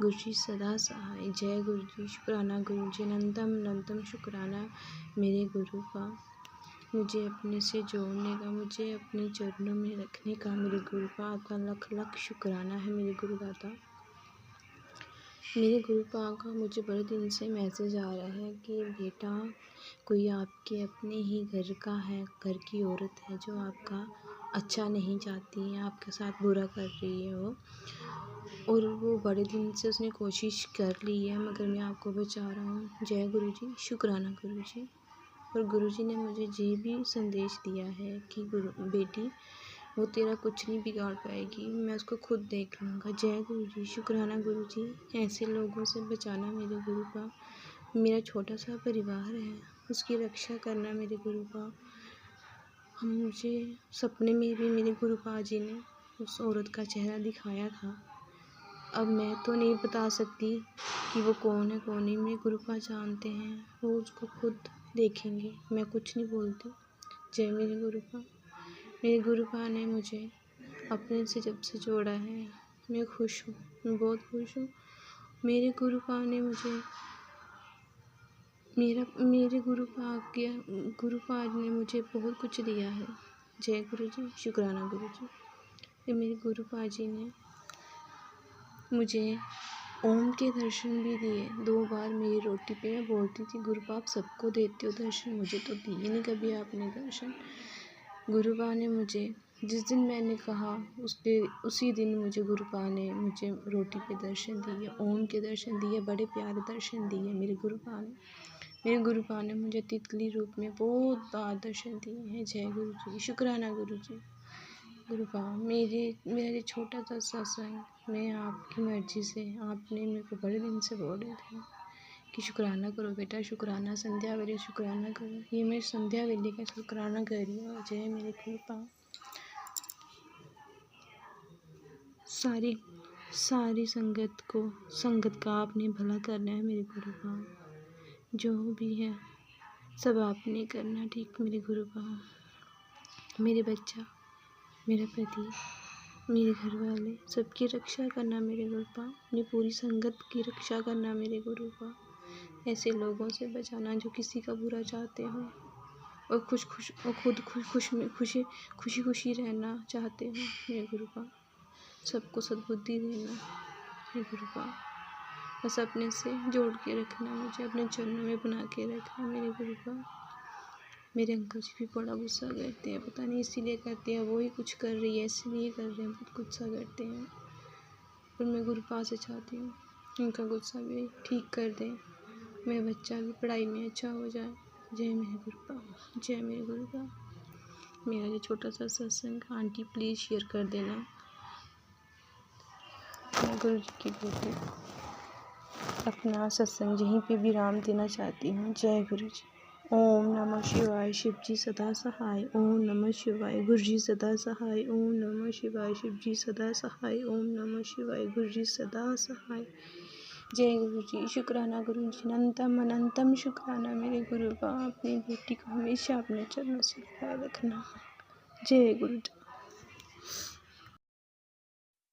गुरु जी सदा सहाय। जय गुरु जी, शुक्राना गुरु जी, अनंतम अनंतम शुक्राना मेरे गुरु का। मुझे अपने से जोड़ने का, मुझे अपने चरणों में रखने का मेरे गुरु का आपका लख लख शुक्राना है मेरे गुरु दाता। मेरे गुरु पापा का मुझे बड़े दिन से मैसेज आ रहा है कि बेटा कोई आपके अपने ही घर का है, घर की औरत है जो आपका अच्छा नहीं चाहती है, आपके साथ बुरा कर रही है वो। और वो बड़े दिन से उसने कोशिश कर ली है, मगर मैं आपको बचा रहा हूँ। जय गुरु जी, शुक्राना गुरु जी। और गुरु जी ने मुझे ये भी संदेश दिया है कि बेटी वो तेरा कुछ नहीं बिगाड़ पाएगी, मैं उसको खुद देख लूँगा। जय गुरु जी, शुक्राना गुरु जी। ऐसे लोगों से बचाना मेरे गुरु का। मेरा छोटा सा परिवार है, उसकी रक्षा करना मेरे गुरु का। हम मुझे सपने में भी मेरे गुरु पा जी ने उस औरत का चेहरा दिखाया था। अब मैं तो नहीं बता सकती कि वो कौन है कौन नहीं, मेरे गुरु पा जानते हैं, वो उसको खुद देखेंगे, मैं कुछ नहीं बोलती। जय मेरे गुरु पा। मेरे गुरु पा ने मुझे अपने से जब से जोड़ा है, मैं खुश हूँ, मैं बहुत खुश हूँ। मेरे गुरु पा ने मुझे मेरे गुरु पा ने मुझे बहुत कुछ दिया है। जय गुरु जी, शुक्राना गुरु जी। ये मेरे गुरु पा जी ने मुझे ओम के दर्शन भी दिए। 2 बार मेरी रोटी पे मैं बोलती थी, गुरु पा आप सबको देते हो दर्शन, मुझे तो दिए नहीं कभी आपने दर्शन। गुरु पा ने मुझे जिस दिन मैंने कहा उसी दिन मुझे गुरु पा ने मुझे रोटी पे दर्शन दिए, ओम के दर्शन दिए, बड़े प्यारे दर्शन दिए मेरे गुरु पा ने। मेरे गुरु पा ने मुझे तितली रूप में बहुत बार दर्शन दिए हैं। जय गुरु जी, शुक्राना गुरु जी। गुरु पा मेरा ये छोटा सा सत्संग मैं आपकी मर्जी से, आपने मेरे को बड़े दिन से बोल रहे थे कि शुक्राना करो बेटा, शुक्राना संध्या वेले शुक्राना करो। ये मैं संध्या वेले का शुक्राना कर रही हूँ। जय मेरे गुरु पा। सारी संगत का आपने भला करना है मेरे गुरु पा। जो भी है सब आपने करना ठीक मेरे गुरु पा। मेरे बच्चा, मेरा पति, मेरे घर वाले सबकी रक्षा करना मेरे गुरु पा। अपनी पूरी संगत की रक्षा करना मेरे गुरु पा। ऐसे लोगों से बचाना जो किसी का बुरा चाहते हो और खुद खुशी रहना चाहते हो मेरे गुरु पा। सबको सद्बुद्धि देना मेरे गुरु पा। बस अपने से जोड़ के रखना, मुझे अपने चरणों में बना के रखना मेरे गुरु पा। मेरे अंकल जी भी बड़ा गुस्सा करते हैं, पता नहीं इसीलिए करते हैं, वो ही कुछ कर रही है इसलिए कर रहे हैं, बहुत गुस्सा करते हैं। पर मैं गुरु पा से चाहती हूँ उनका गुस्सा भी ठीक कर दें, मेरा बच्चा भी पढ़ाई में अच्छा हो जाए। जय मेरे गुरु पा, जय मेरे गुरु पा। मेरा ये छोटा सा सत्संग आंटी प्लीज़ शेयर कर देना। मैं गुरु जी की बेटी अपना सत्संग यहीं पे विराम देना चाहती हूँ। जय गुरु जी। ओम नमः शिवाय, शिव जी सदा सहाय। ओम नमः शिवाय, गुरु जी सदा सहाय। ओम नमः शिवाय, शिव जी सदा सहाय। ओम नमः शिवाय, गुरु जी सदा सहाय। जय गुरु जी, शुक्राना गुरु जी। अनंतम शुक्राना मेरे गुरु पा। अपनी बेटी को हमेशा अपने चरणों से ख्याल रखना। जय गुरु जी।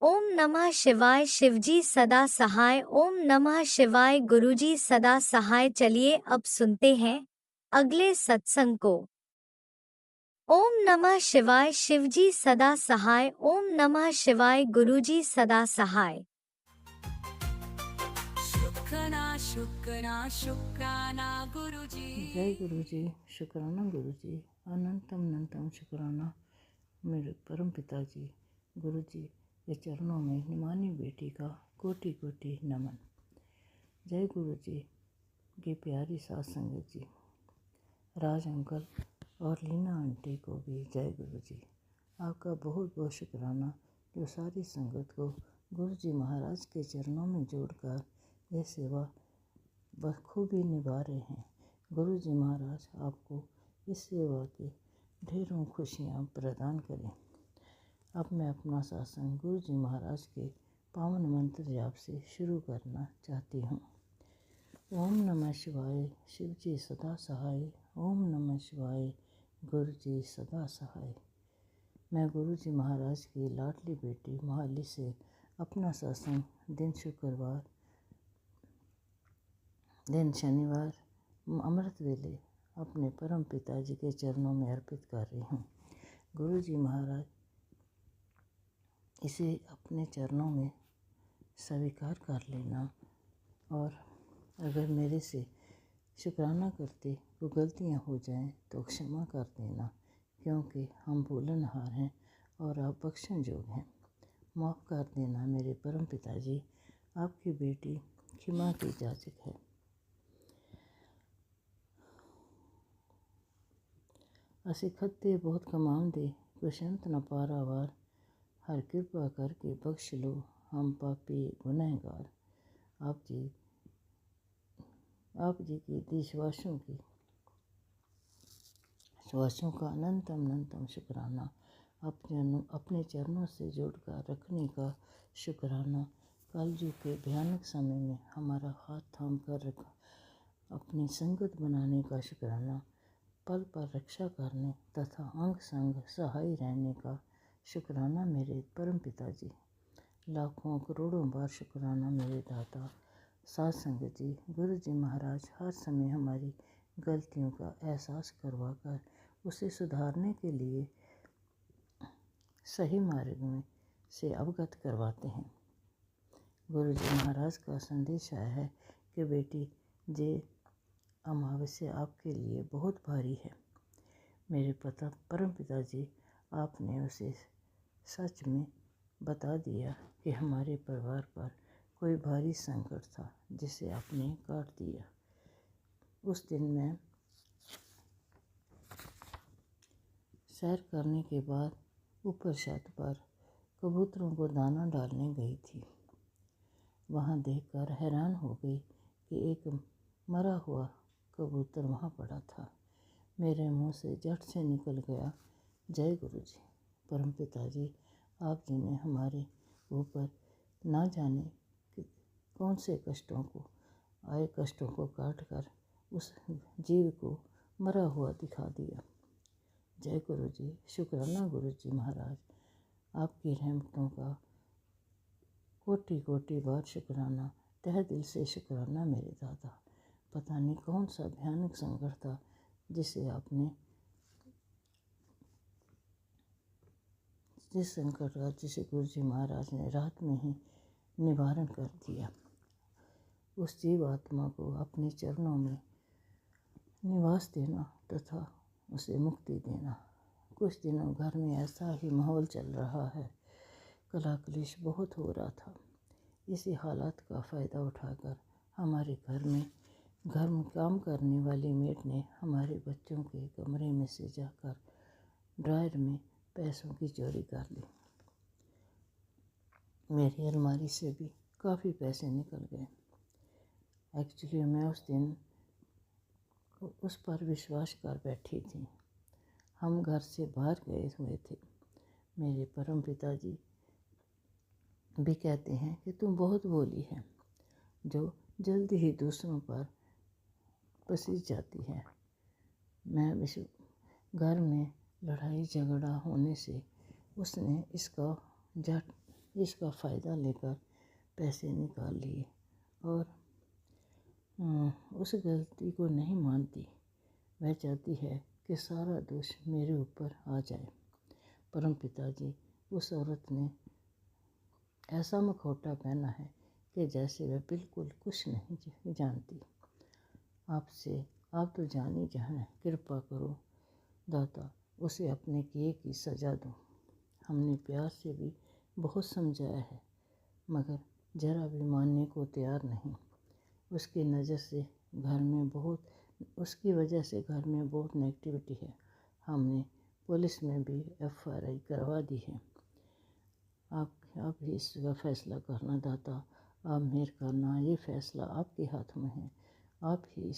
ओम नमः शिवाय, शिवजी सदा सहाय। ओम नमः शिवाय, गुरुजी सदा सहाय। चलिए अब सुनते हैं अगले सत्संग को। ओम नमः शिवाय, शिवजी सदा सहाय। ओम नमः शिवाय, गुरुजी सदा सहाय। शुक्राना गुरु जी। जय गुरु जी, शुक्राना गुरु जी। अनंतम शुक्राना मेरे परम पिता जी गुरु जी के चरणों में निमानी बेटी का कोटि कोटि नमन। जय गुरु जी की प्यारी साथ संगत जी, राज अंकल और लीना आंटी को भी जय गुरु जी। आपका बहुत बहुत शुक्राना जो सारी संगत को गुरु जी महाराज के चरणों में जोड़कर यह सेवा बखूबी निभा रहे हैं। गुरु जी महाराज आपको इस सेवा की ढेरों खुशियाँ प्रदान करें। अब मैं अपना सत्संग गुरु जी महाराज के पावन मंत्र जाप से शुरू करना चाहती हूँ। ओम नमः शिवाय, शिव जी सदा सहाय। ओम नमः शिवाय, गुरु जी सदा सहाय। मैं गुरु जी महाराज की लाडली बेटी मोहाली से अपना सत्संग दिन शनिवार अमृत वेले अपने परम पिताजी के चरणों में अर्पित कर रही हूँ। गुरु जी महाराज इसे अपने चरणों में स्वीकार कर लेना और अगर मेरे से शुक्राना करते को गलतियाँ हो जाएं तो क्षमा कर देना, क्योंकि हम भूलनहार हैं और आप बख्शण जोग हैं। माफ़ कर देना मेरे परम पिताजी, आपकी बेटी क्षमा की जाचक है। ਅਸੀਂ ਖੱਤੇ ਬਹੁਤ ਕਮਾਉਂਦੇ, ਕੁਸ਼ੰਤ न पारावार, हर कृपा करके बख्श लो हम पापी गुनहगार। आप जी की देशवासियों का अनंतम शुक्राना, अपने चरणों से जोड़कर रखने का शुक्राना, कलयुग के भयानक समय में हमारा हाथ थाम कर रखा, अपनी संगत बनाने का शुक्राना, पल पर रक्षा करने तथा अंग संग सहाय रहने का शुक्राना मेरे परम पिताजी। लाखों करोड़ों बार शुक्राना मेरे दाता, साध संगत जी, गुरु जी महाराज हर समय हमारी गलतियों का एहसास करवा कर उसे सुधारने के लिए सही मार्ग में से अवगत करवाते हैं। गुरु जी महाराज का संदेश आया है कि बेटी, जे अमावस्या आपके लिए बहुत भारी है। मेरे परम पिताजी, आपने उसे सच में बता दिया कि हमारे परिवार पर कोई भारी संकट था जिसे आपने काट दिया। उस दिन मैं सैर करने के बाद ऊपर छत पर कबूतरों को दाना डालने गई थी। वहाँ देखकर हैरान हो गई कि एक मरा हुआ कबूतर वहाँ पड़ा था। मेरे मुंह से झट से निकल गया, जय गुरु जी। परम पिताजी, आप जी ने हमारे ऊपर ना जाने कि कौन से कष्टों को काट कर उस जीव को मरा हुआ दिखा दिया। जय गुरु जी, शुक्राना गुरु जी महाराज, आपकी रहमतों का कोटि कोटि बार शुक्राना, तहे दिल से शुक्राना मेरे दादा। पता नहीं कौन सा भयानक संकट था जिस संकट का जिसे गुरु जी महाराज ने रात में ही निवारण कर दिया। उस जीव आत्मा को अपने चरणों में निवास देना तथा उसे मुक्ति देना। कुछ दिनों घर में ऐसा ही माहौल चल रहा है, कला कलेश बहुत हो रहा था। इसी हालात का फ़ायदा उठाकर हमारे घर में काम करने वाली मेड ने हमारे बच्चों के कमरे में से जाकर ड्रायर में पैसों की चोरी कर ली। मेरी अलमारी से भी काफ़ी पैसे निकल गए। एक्चुअली मैं उस दिन उस पर विश्वास कर बैठी थी। हम घर से बाहर गए हुए थे। मेरे परम पिताजी भी कहते हैं कि तुम बहुत भोली है, जो जल्दी ही दूसरों पर पसीज जाती है। मैं घर में लड़ाई झगड़ा होने से उसने इसका फ़ायदा लेकर पैसे निकाल लिए और उस गलती को नहीं मानती। वह चाहती है कि सारा दोष मेरे ऊपर आ जाए। परम पिताजी, उस औरत ने ऐसा मुखौटा पहना है कि जैसे वह बिल्कुल कुछ नहीं जानती। आप तो जानी जहान है, कृपा करो दाता, उसे अपने किए की सज़ा दो। हमने प्यार से भी बहुत समझाया है, मगर ज़रा भी मानने को तैयार नहीं। उसकी वजह से घर में बहुत नेगेटिविटी है। हमने पुलिस में भी FIR करवा दी है। आप ही इसका फैसला करना दाता, आप मेहर करना, ये फैसला आपके हाथ में है। आप ही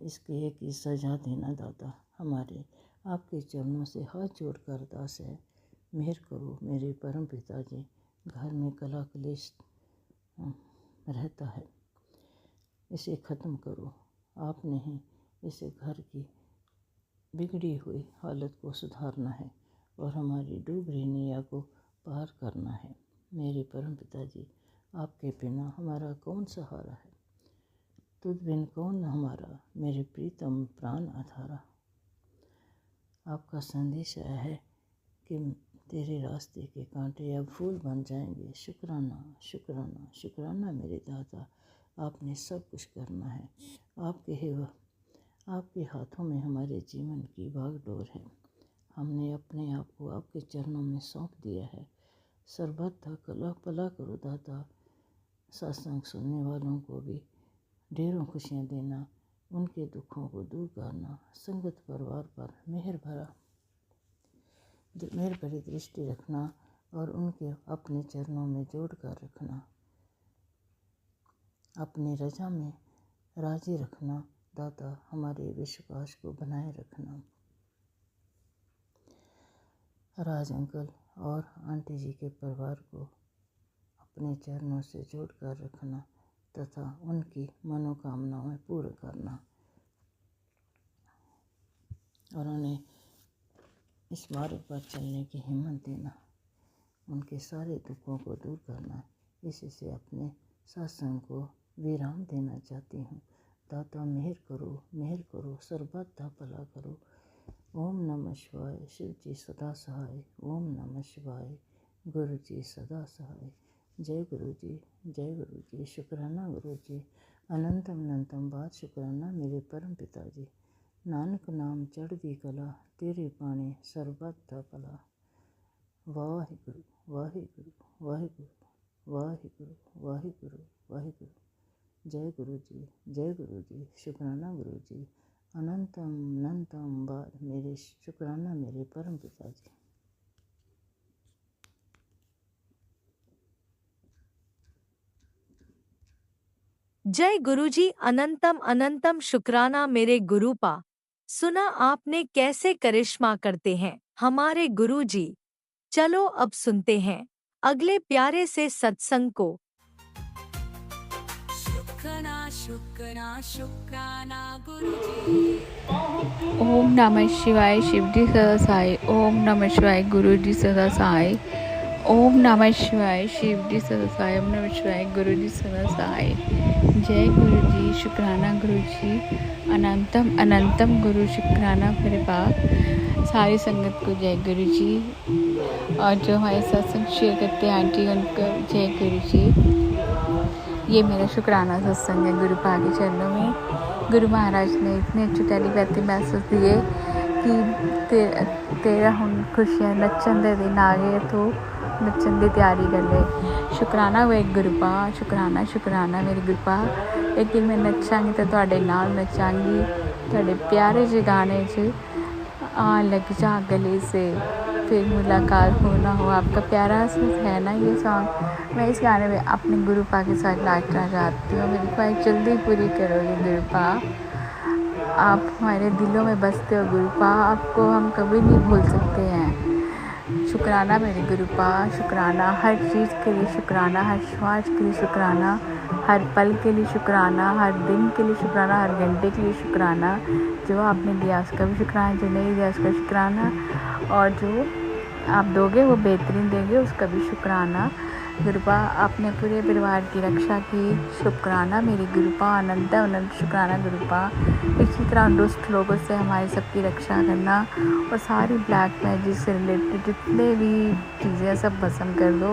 इसके एक ही सज़ा देना दाता। हमारे आपके चरणों से हाथ जोड़कर अरदास है, मेहर करो मेरे परम पिताजी। घर में कला कलेश रहता है, इसे ख़त्म करो। आपने ही इसे घर की बिगड़ी हुई हालत को सुधारना है और हमारी डूब रही नैया को पार करना है। मेरे परम पिताजी, आपके बिना हमारा कौन सहारा है, तुझ बिन कौन हमारा, मेरे प्रीतम प्राण आधारा। आपका संदेश आया है कि तेरे रास्ते के कांटे अब फूल बन जाएंगे। शुक्राना शुक्राना शुक्राना मेरे दाता, आपने सब कुछ करना है। आपके हाथों में हमारे जीवन की भागडोर है। हमने अपने आप को आपके चरणों में सौंप दिया है। सर्वथा कला भला करो दाता। सत्संग सुनने वालों को भी ढेरों खुशियाँ देना, उनके दुखों को दूर करना, संगत परिवार पर मेहर भरी दृष्टि रखना और उनके अपने चरणों में जोड़ कर रखना, अपनी रजा में राजी रखना। दाता हमारे विश्वास को बनाए रखना। राज अंकल और आंटी जी के परिवार को अपने चरणों से जोड़ कर रखना तथा उनकी मनोकामनाएं पूर्ण करना और उन्हें इस मार्ग पर चलने की हिम्मत देना, उनके सारे दुखों को दूर करना। इसी से अपने सत्संग को विराम देना चाहती हूँ। दाता मेहर करो, सर्वथा भला करो। ओम नमः शिवाय। शिव जी सदा सहाय। ओम नमः शिवाय। गुरु जी सदा सहाय। जय गुरु जी। शुक्राना गुरु जी। अनंतम बात शुक्राना मेरे परम पिता जी। नानक नाम चढ़दी कला, तेरे बाणे सर्वथा भला। वाहिगुरु वाहिगुरु वाहिगुरु वाहिगुरु वाहिगुरु वाहिगुरु। जय गुरु जी। शुक्राना गुरु जी। अनंतम बार मेरे शुक्राना मेरे परम पिता जी। जय गुरुजी। अनंतम शुक्राना मेरे गुरुपा। सुना आपने कैसे करिश्मा करते हैं हमारे गुरुजी। चलो अब सुनते हैं अगले प्यारे से सत्संग को। शुक्राना गुरुजी। ओम नमः शिवाय। शिवजी सदा सहाय। ओम नमः शिवाय। गुरुजी सदा सहाय। ओम नमः शिवाय। शिवजी सदा सहाय। ओम नमः शिवाय। गुरुजी सदा सहाय। जय गुरुजी। शुक्राना गुरुजी। अनंतम गुरु शुक्राना मेरे बाप। सारी संगत को जय गुरुजी। और जो हमारे सत्संग शेयर करते हैं आंटी, उनको जय गुरुजी। ये मेरा शुक्राना सत्संग है गुरु पा के चरणों में। गुरु महाराज ने इतने अच्छे टेलीपैथी मैसेज दिए कि तेरा हुन खुशियाँ नच्चन दे दिन आ गए तो नच्चन की तैयारी कर ले। शुक्राना वे गुरुपा। शुक्राना मेरे गुरुपा। लेकिन मैं नच्चांगी तो तुहाडे नाल नच्चांगी। तुहाडे प्यारे जे गाने च आ लग जा गले से फिर मुलाकात हो ना हो। आपका प्यारा सा है ना ये सॉन्ग। मैं इस गाने में अपने गुरुपा के साथ नाचना चाहती हूँ। मेरी ख्वाहिश जल्दी पूरी करोगे गुरुपा। आप हमारे दिलों में बसते हो गुरुपा। आपको हम कभी नहीं भूल सकते हैं। शुक्राना मेरे गुरुपा। शुक्राना हर चीज़ के लिए शुक्राना, हर श्वास के लिए शुक्राना, हर पल के लिए शुक्राना, हर दिन के लिए शुक्राना, हर घंटे के लिए शुक्राना। जो आपने दिया उसका भी शुक्राना, जो नहीं दिया उसका शुक्राना, और जो आप दोगे वो बेहतरीन देंगे उसका भी शुक्राना। गुरुपा आपने पूरे परिवार की रक्षा की। शुक्राना मेरी गुरुपा। अनंत शुक्राना गुरुपा। इसी तरह दुष्ट लोगों से हमारी सबकी रक्षा करना और सारी ब्लैक मैजिक से रिलेटेड जितने भी चीज़ें सब भस्म कर दो।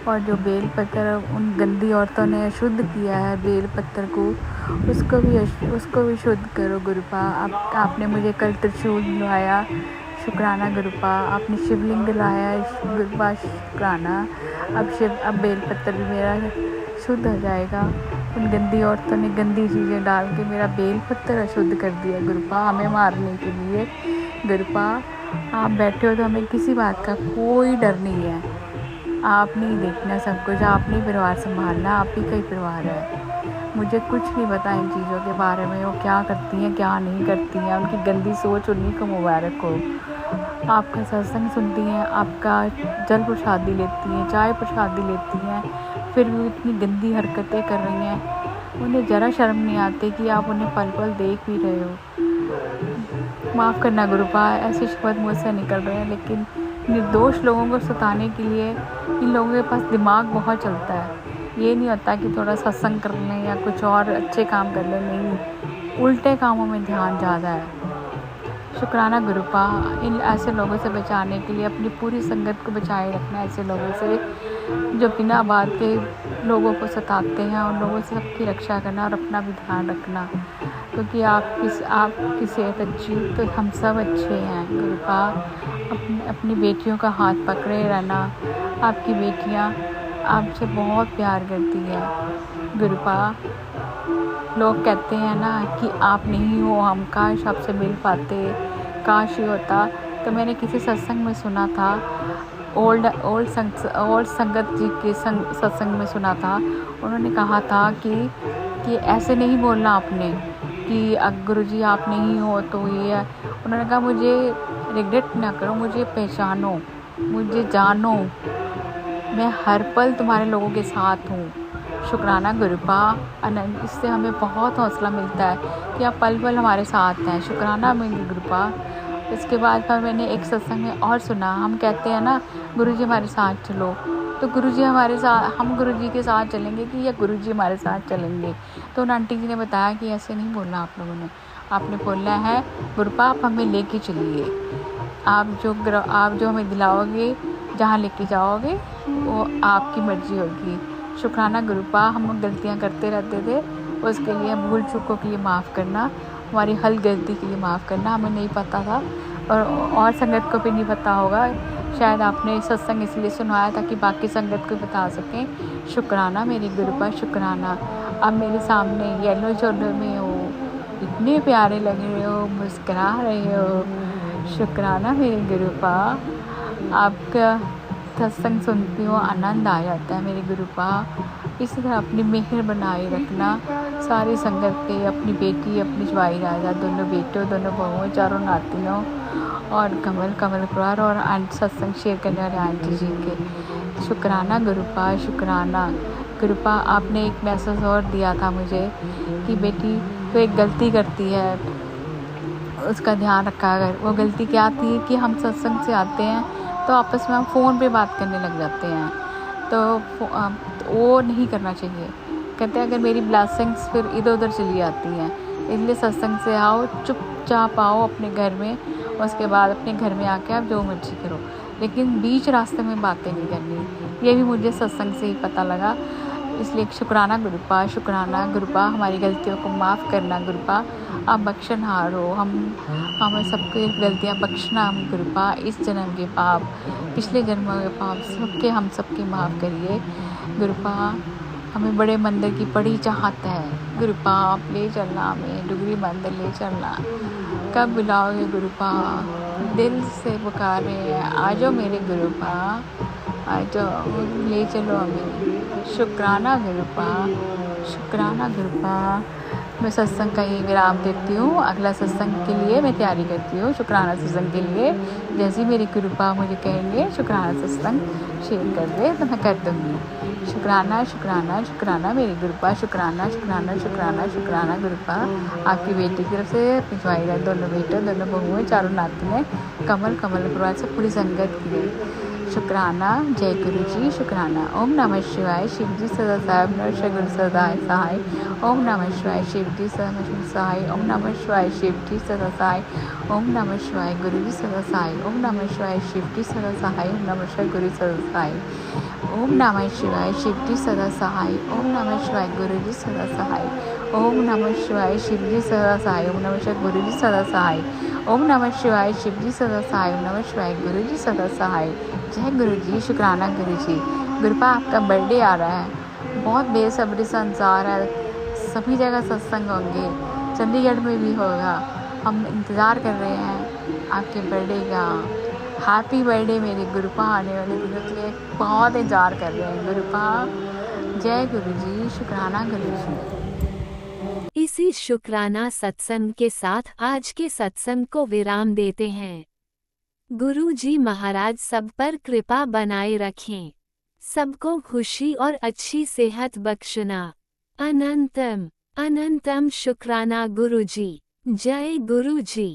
और जो बेलपत्र उन गंदी औरतों ने अशुद्ध किया है बेलपत्र को, उसको भी शुद्ध करो गुरुपा। आपने मुझे कल त्रिशूल दिलवाया। शुक्राना गुरुपा। आपने शिवलिंग दिलाया गुरुपा। शुक्राना। अब बेलपत्र भी मेरा शुद्ध हो जाएगा। उन गंदी औरतों ने गंदी चीज़ें डाल के मेरा बेलपत्र अशुद्ध कर दिया गुरुपा, हमें मारने के लिए। गुरुपा आप बैठे हो तो हमें किसी बात का कोई डर नहीं है। आप नहीं देखना सब कुछ, आप नहीं परिवार संभालना, आप ही का ही परिवार है। मुझे कुछ नहीं पता इन चीज़ों के बारे में, वो क्या करती हैं क्या नहीं करती हैं। उनकी गंदी सोच उन्हीं को मुबारक हो। आपका सत्संग सुनती हैं, आपका जल प्रसादी लेती हैं, चाय प्रसादी लेती हैं, फिर भी इतनी गंदी हरकतें कर रही हैं। उन्हें ज़रा शर्म नहीं आती कि आप उन्हें पल पल देख भी रहे हो। माफ़ करना गुरुपा, ऐसे शब्द मुझसे निकल रहे हैं, लेकिन निर्दोष लोगों को सताने के लिए इन लोगों के पास दिमाग बहुत चलता है। ये नहीं होता कि थोड़ा सत्संग कर लें या कुछ और अच्छे काम कर लें, नहीं, उल्टे कामों में ध्यान ज़्यादा है। शुक्राना गुरुपा, इन ऐसे लोगों से बचाने के लिए अपनी पूरी संगत को बचाए रखना, ऐसे लोगों से जो बिना बात के लोगों को सताते हैं, उन लोगों से सबकी रक्षा करना और अपना भी ध्यान रखना, क्योंकि आपकी सेहत अच्छी तो हम सब अच्छे हैं। गुरुपा, अपनी बेटियों का हाथ पकड़े रहना, आपकी बेटियां आपसे बहुत प्यार करती है। गुरुपा, लोग कहते हैं ना कि आप नहीं हो, हम काश आपसे मिल पाते, काश ही होता। तो मैंने किसी सत्संग में सुना था, ओल्ड संगत जी के सत्संग में सुना था, उन्होंने कहा था कि ऐसे नहीं बोलना आपने कि गुरुजी आप नहीं हो तो ये है। उन्होंने कहा मुझे रिग्रेट ना करो, मुझे पहचानो, मुझे जानो, मैं हर पल तुम्हारे लोगों के साथ हूँ। शुक्राना गुरुपा अनंत, इससे हमें बहुत हौसला मिलता है कि आप पल पल हमारे साथ हैं। शुक्राना मेरी गुरुपा। इसके बाद पर मैंने एक सत्संग में और सुना, हम कहते हैं ना गुरुजी हमारे साथ चलो, तो गुरुजी हमारे साथ, हम गुरुजी के साथ चलेंगे कि या गुरुजी हमारे साथ चलेंगे। तो उन आंटी जी ने बताया कि ऐसे नहीं बोलना आप लोगों ने, आपने बोलना है गुरुपा आप हमें लेके चलिए, आप जो हमें दिलाओगे, जहाँ लेके जाओगे वो आपकी मर्जी होगी। शुक्राना गुरुपा, हम गलतियाँ करते रहते थे, उसके लिए भूल चूकों के लिए माफ़ करना, हमारी हल गलती के लिए माफ़ करना। हमें नहीं पता था और संगत को भी नहीं पता होगा, शायद आपने सत्संग इसलिए सुनवाया ताकि बाकी संगत को बता सकें। शुक्राना मेरी गुरुपा, शुक्राना। अब मेरे सामने येलो चोले में हो, इतने प्यारे लग रहे हो, मुस्कुरा रहे हो। शुक्राना मेरी गुरुपा, आपका सत्संग सुनती हूँ आनंद आ जाता है मेरी गुरुपा। इसी तरह अपनी मेहर बनाए रखना सारी संगत पे, अपनी बेटी, अपनी जवाई राजा, दोनों बेटों, दोनों बहुओं, चारों नातियों और कमल परिवार और सत्संग शेयर करने वाले आंटी जी के। शुक्राना गुरुपा, शुक्राना गुरुपा। आपने एक मैसेज और दिया था मुझे कि बेटी तो एक गलती करती है, उसका ध्यान रखा कर। वो गलती क्या थी कि हम सत्संग से आते हैं तो आपस में हम फ़ोन पे बात करने लग जाते हैं, तो वो नहीं करना चाहिए। कहते हैं अगर मेरी ब्लेसिंग्स फिर इधर उधर चली जाती हैं, इसलिए सत्संग से आओ, चुपचाप आओ अपने घर में, उसके बाद अपने घर में आके आप जो मर्जी करो, लेकिन बीच रास्ते में बातें नहीं करनी। ये भी मुझे सत्संग से ही पता लगा। इसलिए शुक्राना गुरुपा, शुक्राना गुरुपा, हमारी गलतियों को माफ़ करना गुरुपा, आप बख्शनहार हो। हमें सबकी गलतियाँ बख्शना हम गुरुपा, इस जन्म के पाप, पिछले जन्मों के पाप हम सबके माफ़ करिए गुरुपा। हमें बड़े मंदिर की बड़ी चाहत है गुरुपा, आप ले चलना, हमें डुगरी मंदिर ले चलना। कब बुलाओगे गुरुपा, दिल से पुकारे हैं, आ जाओ मेरे गुरुपा, आ जाओ, ले चलो हमें। शुक्राना गुरुपा, शुक्राना गुरुपा। मैं सत्संग का ये विराम देती हूँ, अगला सत्संग के लिए मैं तैयारी करती हूँ। शुक्राना सत्संग के लिए जैसे मेरी गुरुपा मुझे कहेंगे शुक्राना सत्संग शेयर कर दे तो मैं कर दूँगी। शुक्राना शुक्राना शुक्राना मेरी गुरुपा, शुक्राना शुक्राना शुक्राना शुक्राना गुरुपा। आपकी बेटी की तरफ से भिजवाई रहा, दोनों बेटे, दोनों बहुएं, चारों नातियाँ, कमल परिवार से पूरी संगत की शुक्राना। जय गुरु जी, शुक्राना। ओम नमः शिवाय। शिव जी सदा साहिब नमः गुरु सदा सहाय। ओम नमः शिवाय। शिव जी सदा सहाय। ओम नमः शिवाय। शिव जी सदा सहाय। ओम नमः शिवाय। गुरु जी सदा सहाय। ओम नमः शिवाय। शिव जी सदा सहाय। ओम नमः शिवाय। गुरु सदा सहाय। ओम नमः शिवाय। शिव जी सदा सहाय। ओम नमः शिवाय। गुरु जी सदा सहाय। ओम नमः शिवाय। शिव जी सदा सहाय। ओम नमः शिवाय। गुरु जी सदा सहाय। ओम नमः शिवाय। शिव जी सदा सहाय। ओम नमः शिवाय। गुरु जी सदा सहाय। जय गुरु जी, शुक्राना गुरु जी। गुरुपा आपका बर्थडे आ रहा है, बहुत बेसब्री से इंतज़ार है, सभी जगह सत्संग होंगे, चंडीगढ़ में भी होगा, हम इंतज़ार कर रहे हैं आपके बर्थडे का। हैप्पी बर्थडे मेरे गुरुपा, आने वाले दिनों के लिए बहुत इंतज़ार कर रहे हैं गुरुपा। जय गुरु जी, शुक्राना गुरु जी। इसी शुक्राना सत्संग के साथ आज के सत्संग को विराम देते हैं। गुरु जी महाराज सब पर कृपा बनाए रखें, सबको खुशी और अच्छी सेहत बख्शना। अनंतम अनंतम शुक्राना गुरु जी। जय गुरु जी।